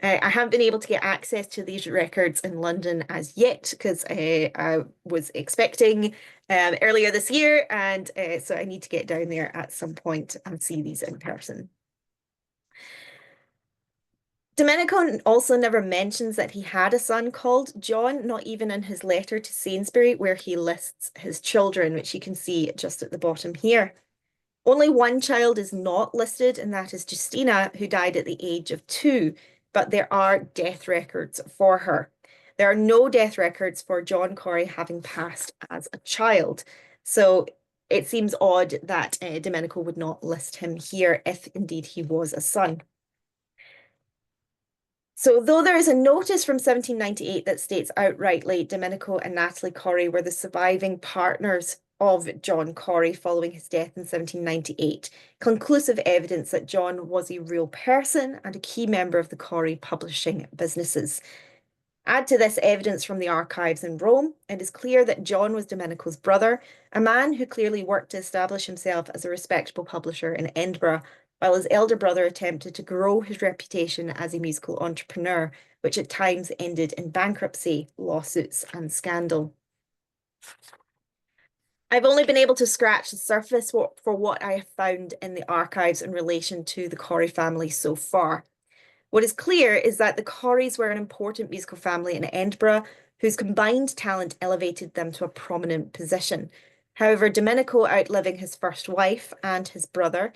I haven't been able to get access to these records in London as yet, because I was expecting earlier this year, and so I need to get down there at some point and see these in person. Domenico also never mentions that he had a son called John, not even in his letter to Sainsbury, where he lists his children, which you can see just at the bottom here. Only one child is not listed, and that is Justina, who died at the age of 2, but there are death records for her. There are no death records for John Corri having passed as a child. So it seems odd that Domenico would not list him here if indeed he was a son. So though there is a notice from 1798 that states outrightly Domenico and Natalie Corri were the surviving partners of John Corri following his death in 1798, conclusive evidence that John was a real person and a key member of the Corri publishing businesses. Add to this evidence from the archives in Rome, it is clear that John was Domenico's brother, a man who clearly worked to establish himself as a respectable publisher in Edinburgh, while his elder brother attempted to grow his reputation as a musical entrepreneur, which at times ended in bankruptcy, lawsuits, and scandal. I've only been able to scratch the surface for what I have found in the archives in relation to the Corri family so far. What is clear is that the Corris were an important musical family in Edinburgh, whose combined talent elevated them to a prominent position. However, Domenico outliving his first wife and his brother,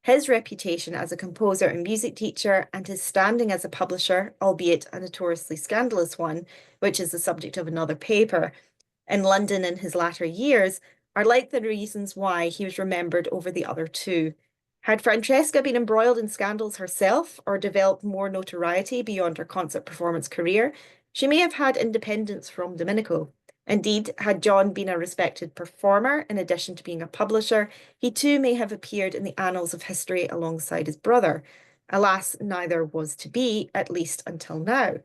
his reputation as a composer and music teacher, and his standing as a publisher, albeit a notoriously scandalous one, which is the subject of another paper, in London in his latter years, are like the reasons why he was remembered over the other two. Had Francesca been embroiled in scandals herself or developed more notoriety beyond her concert performance career, she may have had independence from Domenico. Indeed, had John been a respected performer, in addition to being a publisher, he too may have appeared in the annals of history alongside his brother. Alas, neither was to be, at least until now.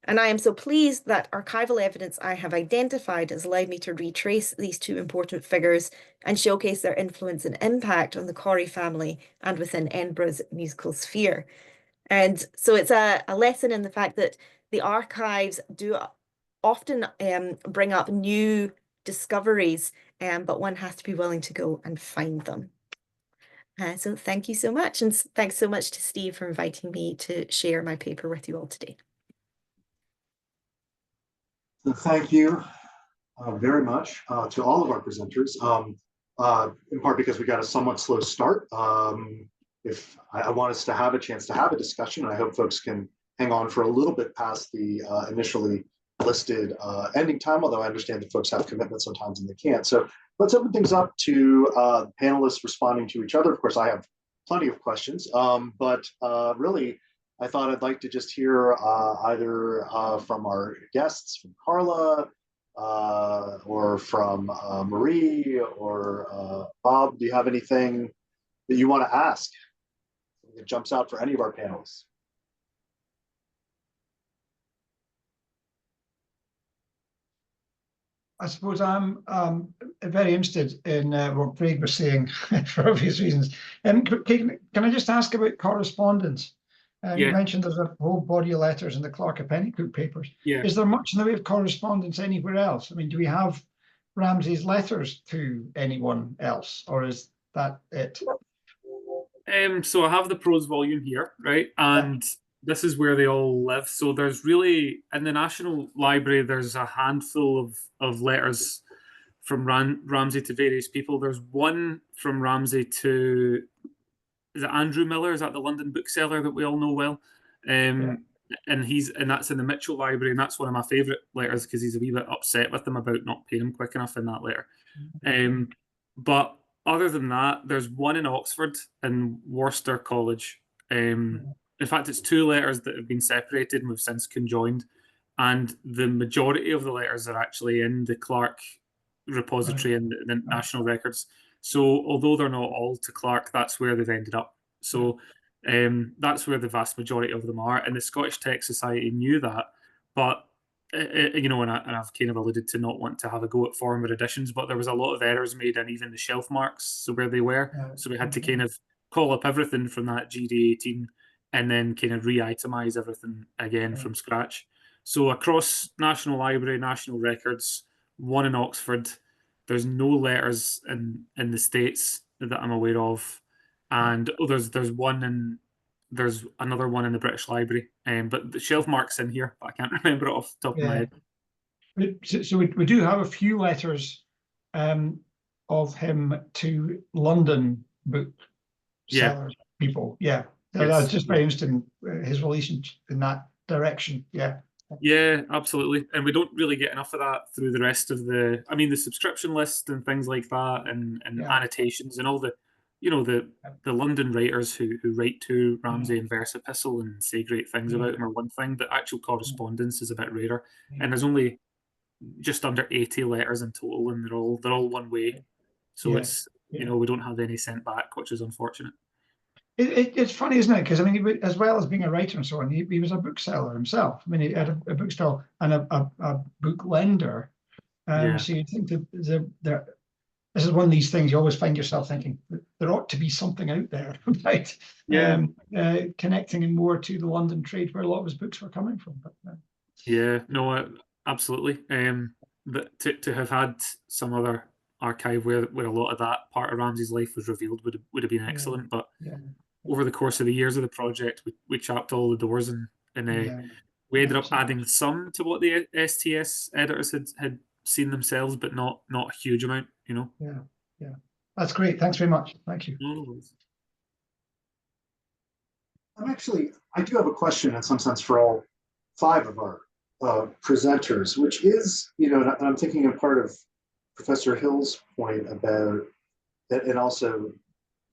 And I am so pleased that archival evidence I have identified has allowed me to retrace these two important figures and showcase their influence and impact on the Corri family and within Edinburgh's musical sphere. And so it's a lesson in the fact that the archives do often bring up new discoveries, but one has to be willing to go and find them. So thank you so much. And thanks so much to Steve for inviting me to share my paper with you all today. Thank you very much to all of our presenters, in part because we got a somewhat slow start. If I want us to have a chance to have a discussion, and I hope folks can hang on for a little bit past the initially listed ending time, although I understand that folks have commitments sometimes and they can't. So let's open things up to panelists responding to each other. Of course, I have plenty of questions, but really, I thought I'd like to just hear either from our guests, from Carla, or from Marie or Bob? Do you have anything that you want to ask that jumps out for any of our panelists? I suppose I'm very interested in what Craig was saying for obvious reasons. Can I just ask about correspondence? You mentioned there's a whole body of letters in the Clark of Pennycook papers. Yeah. Is there much in the way of correspondence anywhere else? I mean, do we have Ramsay's letters to anyone else, or is that it? So I have the prose volume here, right? And this is where they all live. So there's really, in the National Library, there's a handful of letters from Ramsay to various people. There's one from Ramsay to, is it Andrew Miller? Is that the London bookseller that we all know well? And that's in the Mitchell Library, and that's one of my favourite letters because he's a wee bit upset with them about not paying him quick enough in that letter. But other than that, there's one in Oxford in Worcester College. In fact, it's two letters that have been separated and we've since conjoined. And the majority of the letters are actually in the Clark repository and the National Records. So although they're not all to Clark, that's where they've ended up. So that's where the vast majority of them are. And the Scottish Text Society knew that. But, you know, and I've kind of alluded to not want to have a go at former editions, but there was a lot of errors made in even the shelf marks, so where they were. So we had to kind of call up everything from that GD18 and then kind of re-itemize everything again from scratch. So across National Library, National Records, one in Oxford, there's no letters in the States that I'm aware of. And there's another one in the British Library. But the shelf mark's in here, but I can't remember it off the top of my head. So we do have a few letters of him to London booksellers, people. I was just very interested in his relationship in that direction. Yeah, absolutely. And we don't really get enough of that through the rest of the subscription list and things like that, and annotations and all the, you know, the London writers who write to Ramsay in verse epistle and say great things about him are one thing, but actual correspondence is a bit rarer. And there's only just under 80 letters in total, and they're all one way. So it's, you know, we don't have any sent back, which is unfortunate. It's funny, isn't it? Because I mean, as well as being a writer and so on, he was a bookseller himself. I mean, he had a bookstall and a book lender. So you think that this is one of these things you always find yourself thinking there ought to be something out there about connecting him more to the London trade where a lot of his books were coming from. But, absolutely. But to have had some other archive where a lot of that part of Ramsay's life was revealed would have been excellent. But over the course of the years of the project, we chapped all the doors and we ended up adding some to what the STS editors had seen themselves, but not a huge amount, you know. That's great. Thanks very much. Thank you. I do have a question in some sense for all five of our presenters, which is, you know, and I'm thinking of part of Professor Hill's point about, and also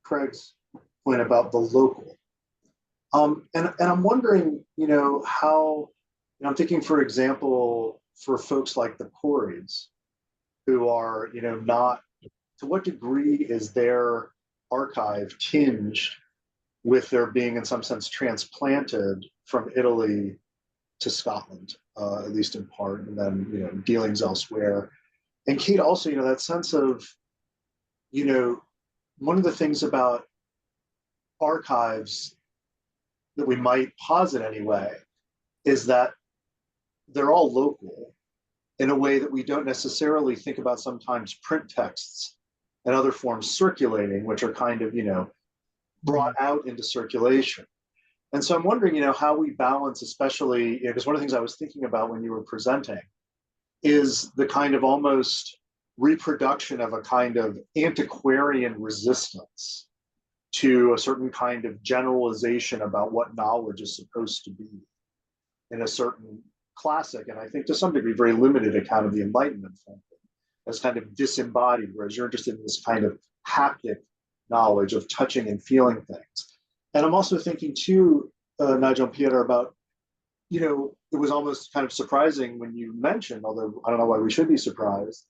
Craig's point about the local. And I'm wondering, you know, how, you know, I'm thinking, for example, for folks like the Corris, who are, you know, not, to what degree is their archive tinged with their being in some sense transplanted from Italy to Scotland, at least in part, and then, you know, dealings elsewhere. And Kate, also, you know, that sense of, you know, one of the things about archives that we might posit anyway is that they're all local in a way that we don't necessarily think about sometimes print texts and other forms circulating, which are kind of, you know, brought out into circulation. And so I'm wondering, you know, how we balance, especially, you know, because one of the things I was thinking about when you were presenting is the kind of almost reproduction of a kind of antiquarian resistance to a certain kind of generalization about what knowledge is supposed to be in a certain classic, and I think to some degree very limited account of the Enlightenment, as kind of disembodied, whereas you're interested in this kind of haptic knowledge of touching and feeling things. And I'm also thinking too, Nigel and Peadar, about, you know, it was almost kind of surprising when you mentioned, although I don't know why we should be surprised,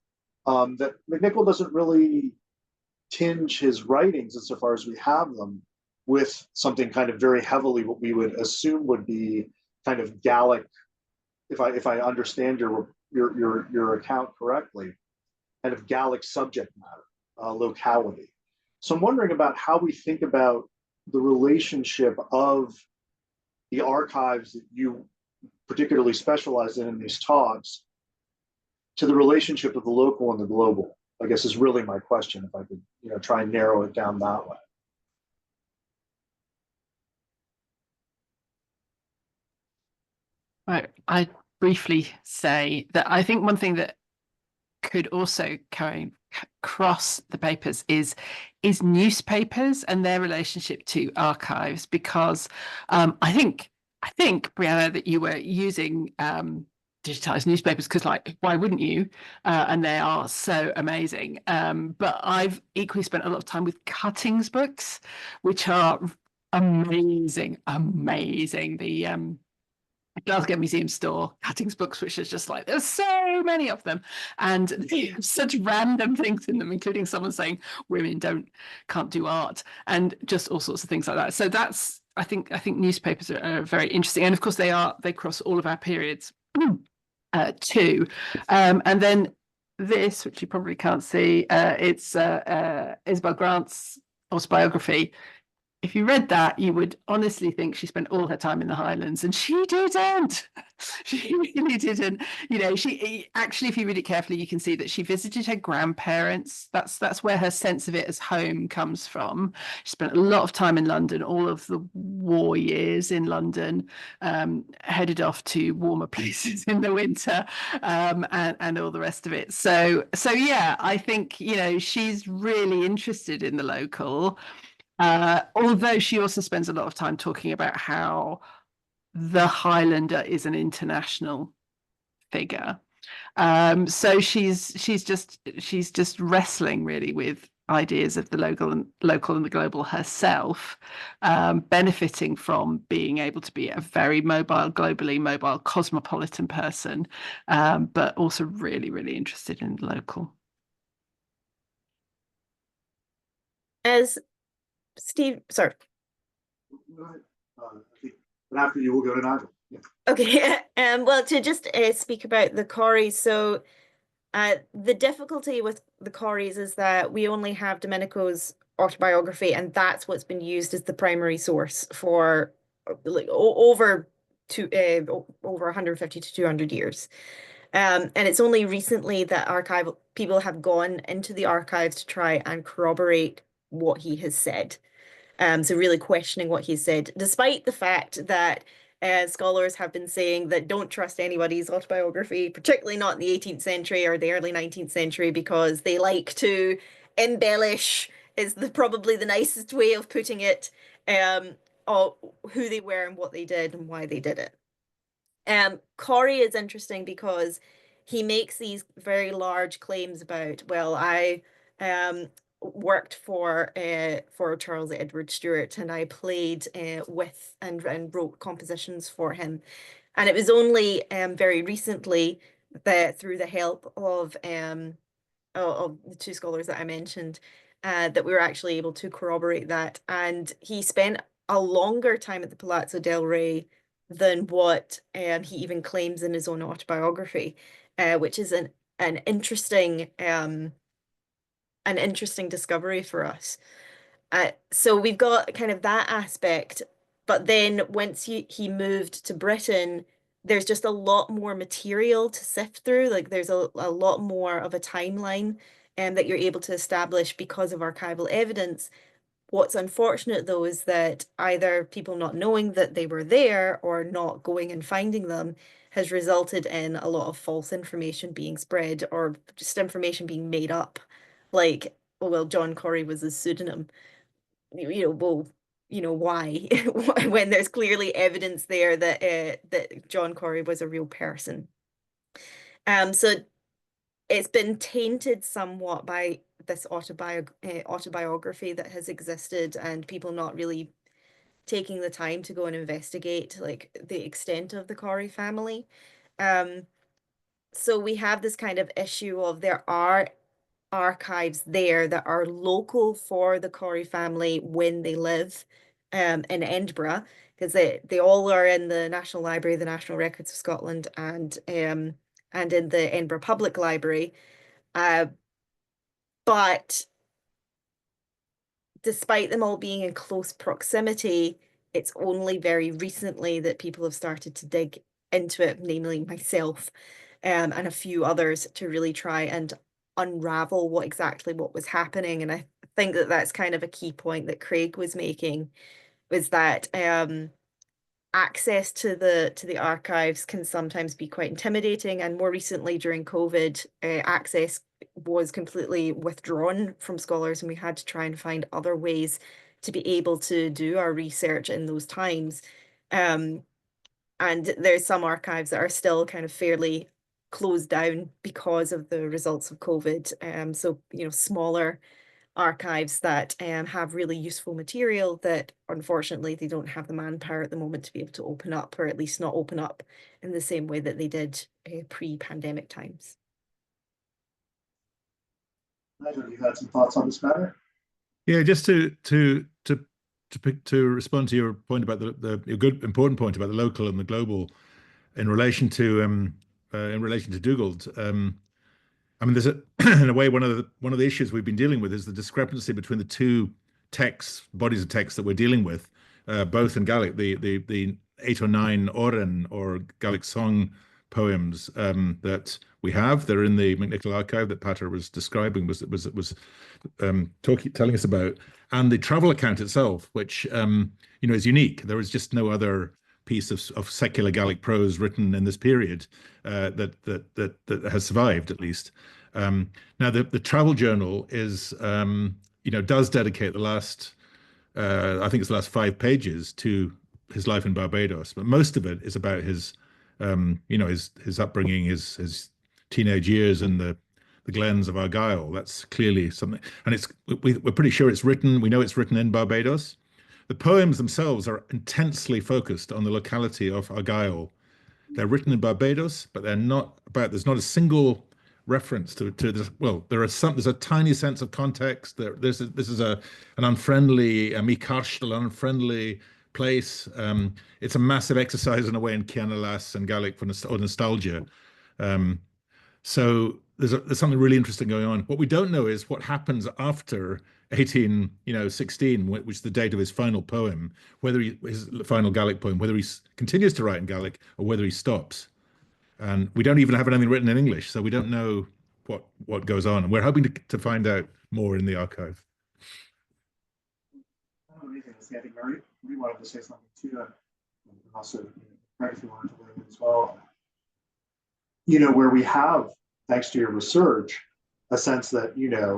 that MacNicol doesn't really tinge his writings insofar as we have them with something kind of very heavily what we would assume would be kind of Gallic, if I understand your account correctly, kind of Gallic subject matter, locality. So I'm wondering about how we think about the relationship of the archives that you particularly specialize in these talks to the relationship of the local and the global, I guess, is really my question, if I could, you know, try and narrow it down that way. Right. I briefly say that I think one thing that could also cross the papers is newspapers and their relationship to archives, because I think Brianna, that you were using digitized newspapers because, like, why wouldn't you? And they are so amazing. But I've equally spent a lot of time with cuttings books, which are amazing. The Glasgow Museum store cuttings books, which is just like, there's so many of them, and they have such random things in them, including someone saying women can't do art, and just all sorts of things like that. So that's, I think newspapers are very interesting, and of course they cross all of our periods too. And then this, which you probably can't see, it's Isabel Grant's autobiography. If you read that, you would honestly think she spent all her time in the Highlands, and she didn't. She really didn't. You know, she actually, if you read it carefully, you can see that she visited her grandparents. That's where her sense of it as home comes from. She spent a lot of time in London, all of the war years in London, headed off to warmer places in the winter, and all the rest of it. So yeah, I think, you know, she's really interested in the local. Although she also spends a lot of time talking about how the Highlander is an international figure. So she's just wrestling really with ideas of the local and the global herself, benefiting from being able to be a very mobile, globally mobile, cosmopolitan person, but also really, really interested in the local. As Steve, sorry. But after you, we'll go to Nigel. Yeah. Okay. Well, to just speak about the Corris. So, the difficulty with the Corris is that we only have Domenico's autobiography, and that's what's been used as the primary source for like over 150 to 200 years. And it's only recently that archival people have gone into the archives to try and corroborate what he has said. So really questioning what he said, despite the fact that scholars have been saying that don't trust anybody's autobiography, particularly not in the 18th century or the early 19th century, because they like to embellish, is probably the nicest way of putting it, who they were and what they did and why they did it. Corri is interesting because he makes these very large claims about, well, I worked for Charles Edward Stuart, and I played with and wrote compositions for him. And it was only very recently that, through the help of the two scholars that I mentioned, that we were actually able to corroborate that. And he spent a longer time at the Palazzo del Re than what he even claims in his own autobiography, which is an interesting discovery for us. So we've got kind of that aspect, but then once he moved to Britain, there's just a lot more material to sift through. Like, there's a lot more of a timeline that you're able to establish because of archival evidence. What's unfortunate, though, is that either people not knowing that they were there or not going and finding them has resulted in a lot of false information being spread, or just information being made up. Like, oh, well, John Corri was his pseudonym. Well, why? When there's clearly evidence there that John Corri was a real person. So it's been tainted somewhat by this autobiography that has existed, and people not really taking the time to go and investigate like the extent of the Corri family. So we have this kind of issue of there are archives there that are local for the Corri family when they live in Edinburgh, because they all are in the National Library, the National Records of Scotland, and in the Edinburgh Public Library. But despite them all being in close proximity, it's only very recently that people have started to dig into it, namely myself and a few others, to really try and unravel what was happening. And I think that that's kind of a key point that Craig was making, was that access to the archives can sometimes be quite intimidating. And more recently during COVID, access was completely withdrawn from scholars, and we had to try and find other ways to be able to do our research in those times. And there's some archives that are still kind of fairly closed down because of the results of COVID. So, you know, smaller archives that have really useful material that unfortunately they don't have the manpower at the moment to be able to open up, or at least not open up in the same way that they did pre-pandemic times. Nigel, you had some thoughts on this matter? Yeah, just to respond to your point about your good important point about the local and the global in relation to Dugald. I mean, there's in a way one of the issues we've been dealing with is the discrepancy between the two bodies of text that we're dealing with, both in Gaelic, the 8 or 9 Oren or Gaelic song poems that we have. They're in the MacNicol archive that Peadar was describing, telling us about, and the travel account itself, which is unique. There is just no other piece of secular Gaelic prose written in this period that has survived, at least. Now the travel journal is does dedicate the last I think it's the last 5 pages to his life in Barbados, but most of it is about his his upbringing, his teenage years in the glens of Argyll. That's clearly something, and we're pretty sure it's written. We know it's written in Barbados. The poems themselves are intensely focused on the locality of Argyll. They're written in Barbados, but they're not about. There's not a single reference to this. Well, there's a tiny sense of context. This is an unfriendly, Muircheartaigh, an unfriendly place. It's a massive exercise in a way in Cianalas and Gaelic for nostalgia. So there's something really interesting going on. What we don't know is what happens after 1816, which is the date of his final poem, his final Gaelic poem, whether he continues to write in Gaelic or whether he stops. And we don't even have anything written in English, so we don't know what goes on. And we're hoping to find out more in the archive. I don't know anything to say. I think Mary wanted to say something too, and also Mary, if you wanted to weigh in as well. Where we have, thanks to your research, a sense that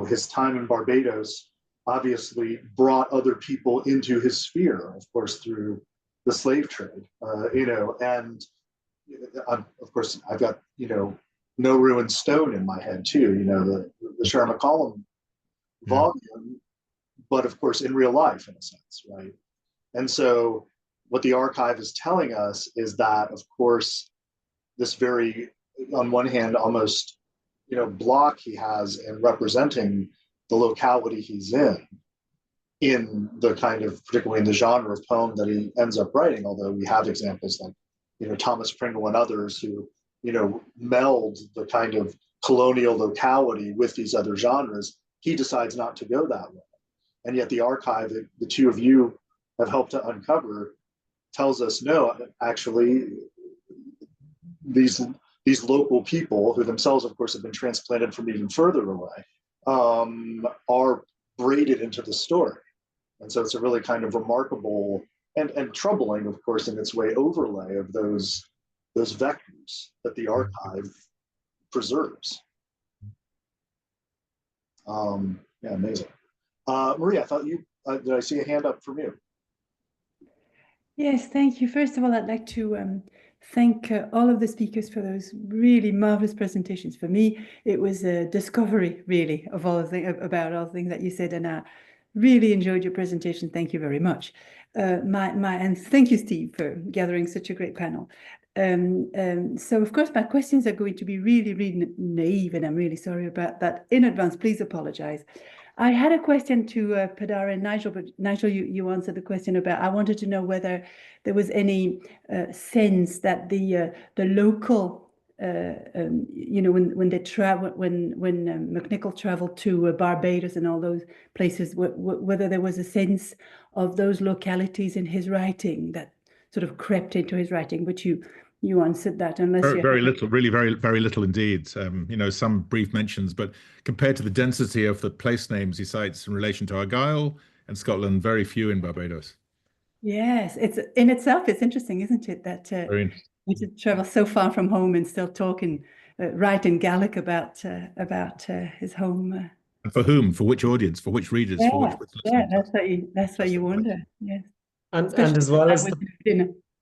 his time in Barbados obviously brought other people into his sphere, of course, through the slave trade, and of course I've got No Ruined Stone in my head too, the Sharon McCollum volume, but of course in real life, in a sense, right? And so what the archive is telling us is that, of course, this very, on one hand, almost block he has in representing the locality he's in the kind of, particularly in the genre of poem that he ends up writing, although we have examples like Thomas Pringle and others who meld the kind of colonial locality with these other genres. He decides not to go that way, and yet the archive that the two of you have helped to uncover tells us no, actually these local people, who themselves of course have been transplanted from even further away, are braided into the story. And so it's a really kind of remarkable and troubling, of course, in its way, overlay of those vectors that the archive preserves. Yeah, amazing. Maria, I thought did I see a hand up from you? Yes, thank you. First of all, I'd like to thank all of the speakers for those really marvelous presentations. For me, it was a discovery, really, of about all the things that you said, and I really enjoyed your presentation. Thank you very much. and thank you, Steve, for gathering such a great panel. So of course my questions are going to be really, really naive, and I'm really sorry about that in advance. Please apologize. I had a question to Peadar and Nigel, but Nigel, you answered the question about. I wanted to know whether there was any sense that the local, you know, when they travel, when MacNicol traveled to Barbados and all those places, whether there was a sense of those localities in his writing that sort of crept into his writing, but you answered that, unless very little, really very little indeed. You know, some brief mentions, but compared to the density of the place names he cites in relation to Argyll and Scotland, very few in Barbados. Yes, it's in itself, it's interesting, isn't it, that we should travel so far from home and still talking, write in Gaelic about his home. And for whom? For which audience? For which readers? Yeah, for which yeah, that's what you wonder. Yes, and as well as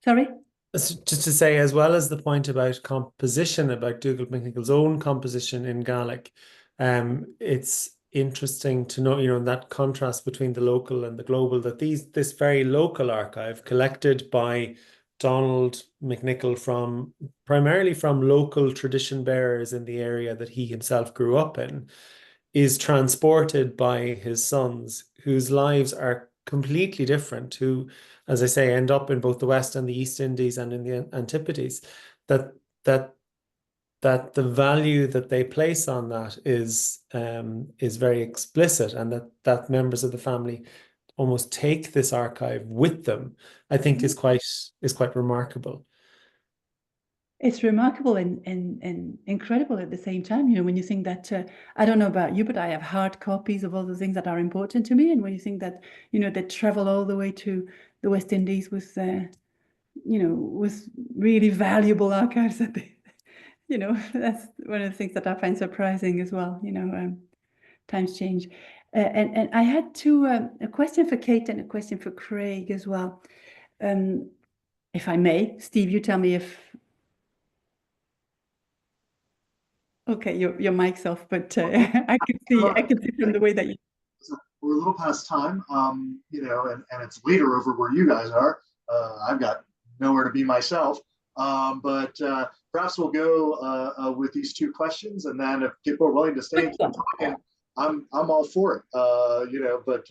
sorry. Just to say, as well as the point about composition, about Dougal MacNicol's own composition in Gaelic, it's interesting to know, you know, that contrast between the local and the global, that this very local archive collected by Donald MacNicol primarily from local tradition bearers in the area that he himself grew up in, is transported by his sons, whose lives are completely different, who, as I say, end up in both the West and the East Indies and in the Antipodes, that the value that they place on that is very explicit, and that members of the family almost take this archive with them, I think is quite remarkable. It's remarkable and incredible at the same time, you know, when you think that, I don't know about you, but I have hard copies of all the things that are important to me. And when you think that, you know, they travel all the way to the West Indies with, you know, with really valuable archives that they, you know, that's one of the things that I find surprising as well, you know, times change. And I had a question for Kate and a question for Craig as well. If I may, Steve, you tell me if, okay, your mic's off, but I can see from the way that you. So we're a little past time, you know, and it's later over where you guys are. I've got nowhere to be myself, but perhaps we'll go with these two questions, and then if people are willing to stay and keep talking, I'm all for it. You know, but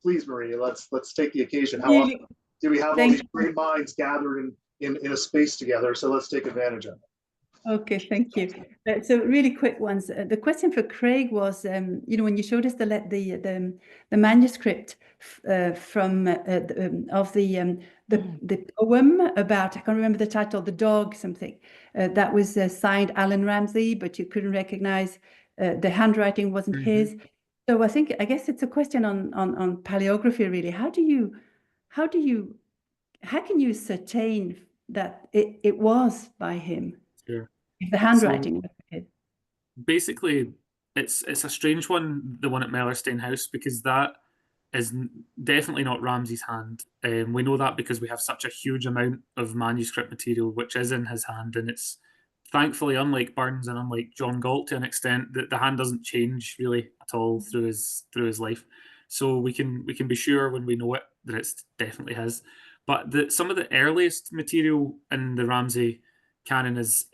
please, Marie, let's take the occasion. How often do we have all these great minds gathered in a space together? So let's take advantage of it. Okay, thank you. So really quick ones. The question for Craig was, you know, when you showed us the manuscript from of the poem about, I can't remember the title, the dog something, that was signed Allan Ramsay, but you couldn't recognize the handwriting wasn't his. So I guess it's a question on paleography really. How can you ascertain that it was by him? Sure. If the handwriting was his. Basically, it's a strange one, the one at Mellerstein House, because that is definitely not Ramsay's hand. We know that because we have such a huge amount of manuscript material which is in his hand, and it's thankfully, unlike Burns and unlike John Galt to an extent, that the hand doesn't change really at all through his life. So we can be sure when we know it that it's definitely his. But some of the earliest material in the Ramsay canon is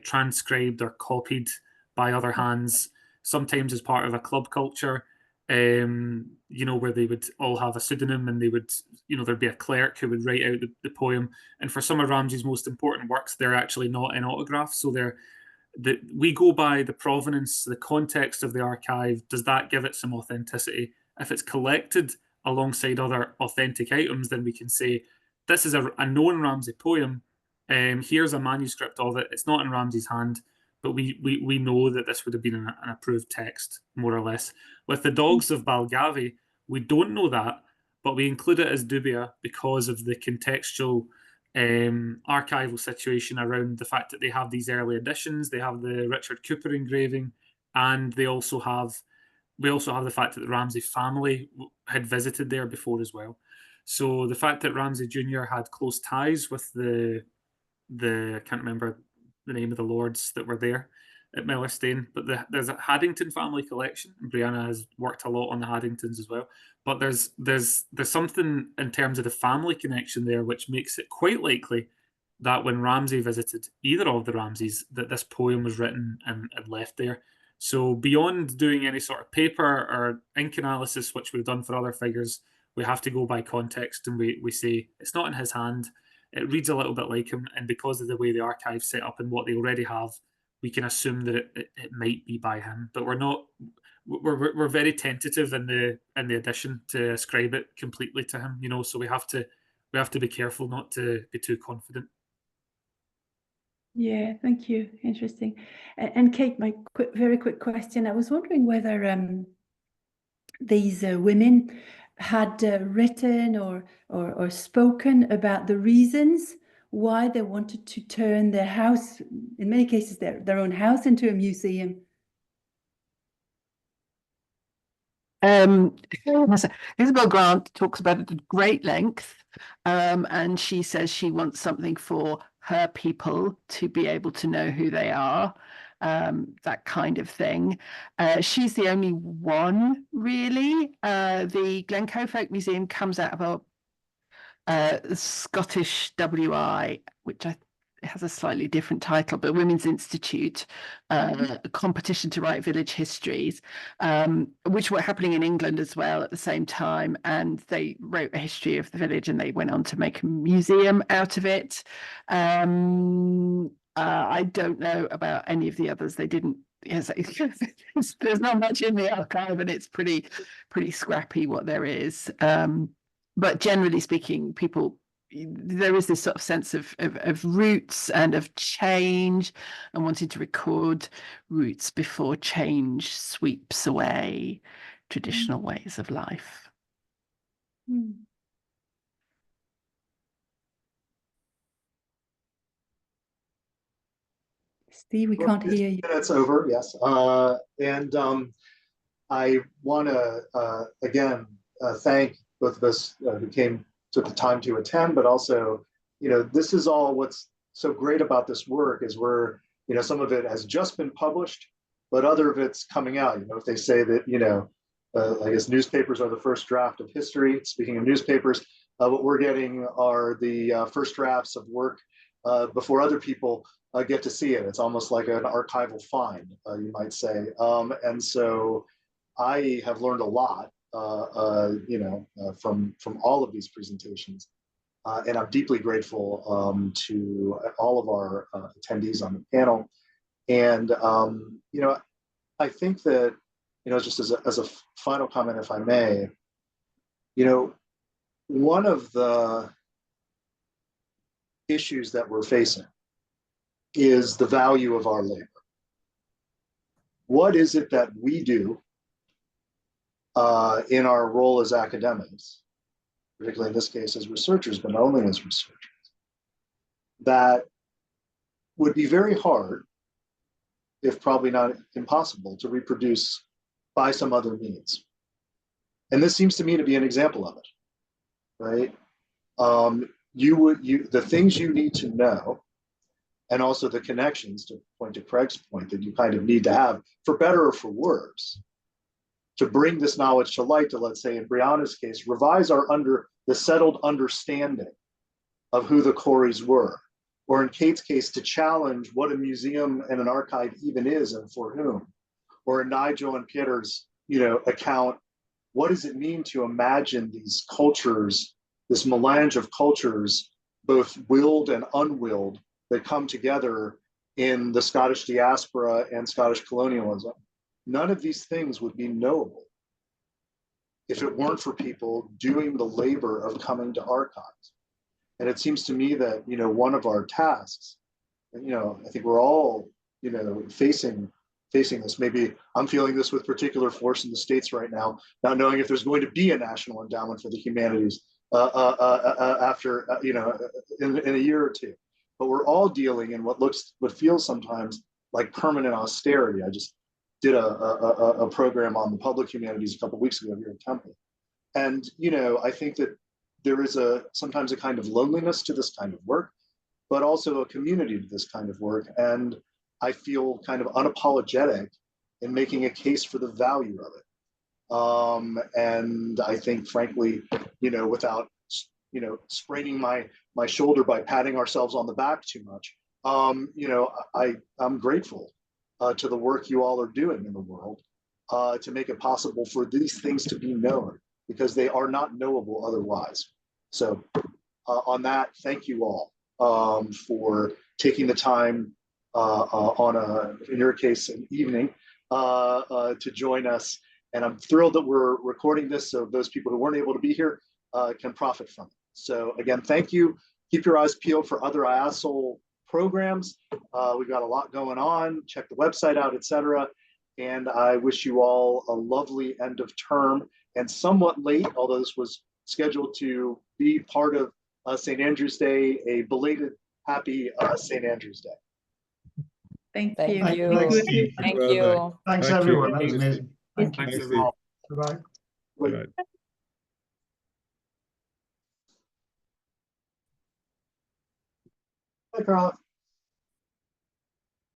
transcribed or copied by other hands, sometimes as part of a club culture, you know, where they would all have a pseudonym, and they would, you know, there'd be a clerk who would write out the poem. And for some of Ramsay's most important works, they're actually not in autograph. So we go by the provenance, the context of the archive. Does that give it some authenticity? If it's collected alongside other authentic items, then we can say, this is a known Ramsay poem. Here's a manuscript of it. It's not in Ramsay's hand, but we know that this would have been an approved text, more or less. With the Dogs of Balgavie, we don't know that, but we include it as dubia because of the contextual archival situation around the fact that they have these early editions, they have the Richard Cooper engraving, and we also have the fact that the Ramsay family had visited there before as well. So the fact that Ramsay Jr. had close ties with the I can't remember the name of the lords that were there, at Muircheartaigh, but there's a Haddington family collection, and Brianna has worked a lot on the Haddingtons as well. But there's something in terms of the family connection there, which makes it quite likely that when Ramsay visited either of the Ramsays, that this poem was written and left there. So beyond doing any sort of paper or ink analysis, which we've done for other figures, we have to go by context, and we say it's not in his hand. It reads a little bit like him, and because of the way the archive's set up and what they already have, we can assume that it might be by him. But we're not. We're very tentative in the addition to ascribe it completely to him. You know, so we have to be careful not to be too confident. Yeah, thank you. Interesting. And Kate, my very quick question. I was wondering whether these women had written or spoken about the reasons why they wanted to turn their house, in many cases their own house, into a museum. Isabel Grant talks about it at great length, and she says she wants something for her people to be able to know who they are, that kind of thing. She's the only one, really. The Glencoe Folk Museum comes out of a Scottish WI, which has a slightly different title, but Women's Institute, a competition to write village histories, which were happening in England as well at the same time. And they wrote a history of the village, and they went on to make a museum out of it. I don't know about any of the others. They didn't. Yes, there's not much in the archive, and it's pretty scrappy what there is. But generally speaking, there is this sort of sense of roots and of change, and wanting to record roots before change sweeps away traditional ways of life. Steve, we can't hear you. It's over, yes. And I want to again thank both of us who took the time to attend, but also, this is all what's so great about this work is some of it has just been published, but other of it's coming out. If they say that, I guess newspapers are the first draft of history. Speaking of newspapers, what we're getting are the first drafts of work before other people get to see it. It's almost like an archival find, you might say. And so I have learned a lot, from all of these presentations. And I'm deeply grateful to all of our attendees on the panel. And, I think that, just as a final comment, if I may, one of the issues that we're facing is the value of our labor. What is it that we do in our role as academics, particularly in this case as researchers, but not only as researchers, that would be very hard, if probably not impossible, to reproduce by some other means? And this seems to me to be an example of it, right? The things you need to know, and also the connections, to point to Craig's point, that you kind of need to have, for better or for worse, to bring this knowledge to light, to, let's say in Brianna's case, revise the settled understanding of who the Corris were, or in Kate's case, to challenge what a museum and an archive even is and for whom, or in Nigel and Peadar's, account, what does it mean to imagine these cultures, this melange of cultures, both willed and unwilled, that come together in the Scottish diaspora and Scottish colonialism? None of these things would be knowable if it weren't for people doing the labor of coming to archives. And it seems to me that, one of our tasks, and, I think we're all, facing this. Maybe I'm feeling this with particular force in the States right now, not knowing if there's going to be a national endowment for the humanities after, in a year or two. But we're all dealing in what feels sometimes like permanent austerity. I just did a program on the public humanities a couple of weeks ago here in Temple. And, I think that there is sometimes a kind of loneliness to this kind of work, but also a community to this kind of work. And I feel kind of unapologetic in making a case for the value of it. And I think, frankly, without, spraining my shoulder by patting ourselves on the back too much, I'm grateful to the work you all are doing in the world to make it possible for these things to be known, because they are not knowable otherwise. So on that, thank you all for taking the time on in your case, an evening to join us. And I'm thrilled that we're recording this so those people who weren't able to be here can profit from it. So again, thank you. Keep your eyes peeled for other IASL programs. We've got a lot going on. Check the website out, etc. And I wish you all a lovely end of term, and somewhat late, although this was scheduled to be part of St. Andrew's Day, a belated happy St. Andrew's Day. Thank Thank you. you. Thanks, Good. Steve. Thank Well you. done. Thanks, Thank you. everyone. That was amazing. Thank you. Thanks, Thanks, everyone. Bye-bye. Right. Hi, Carla.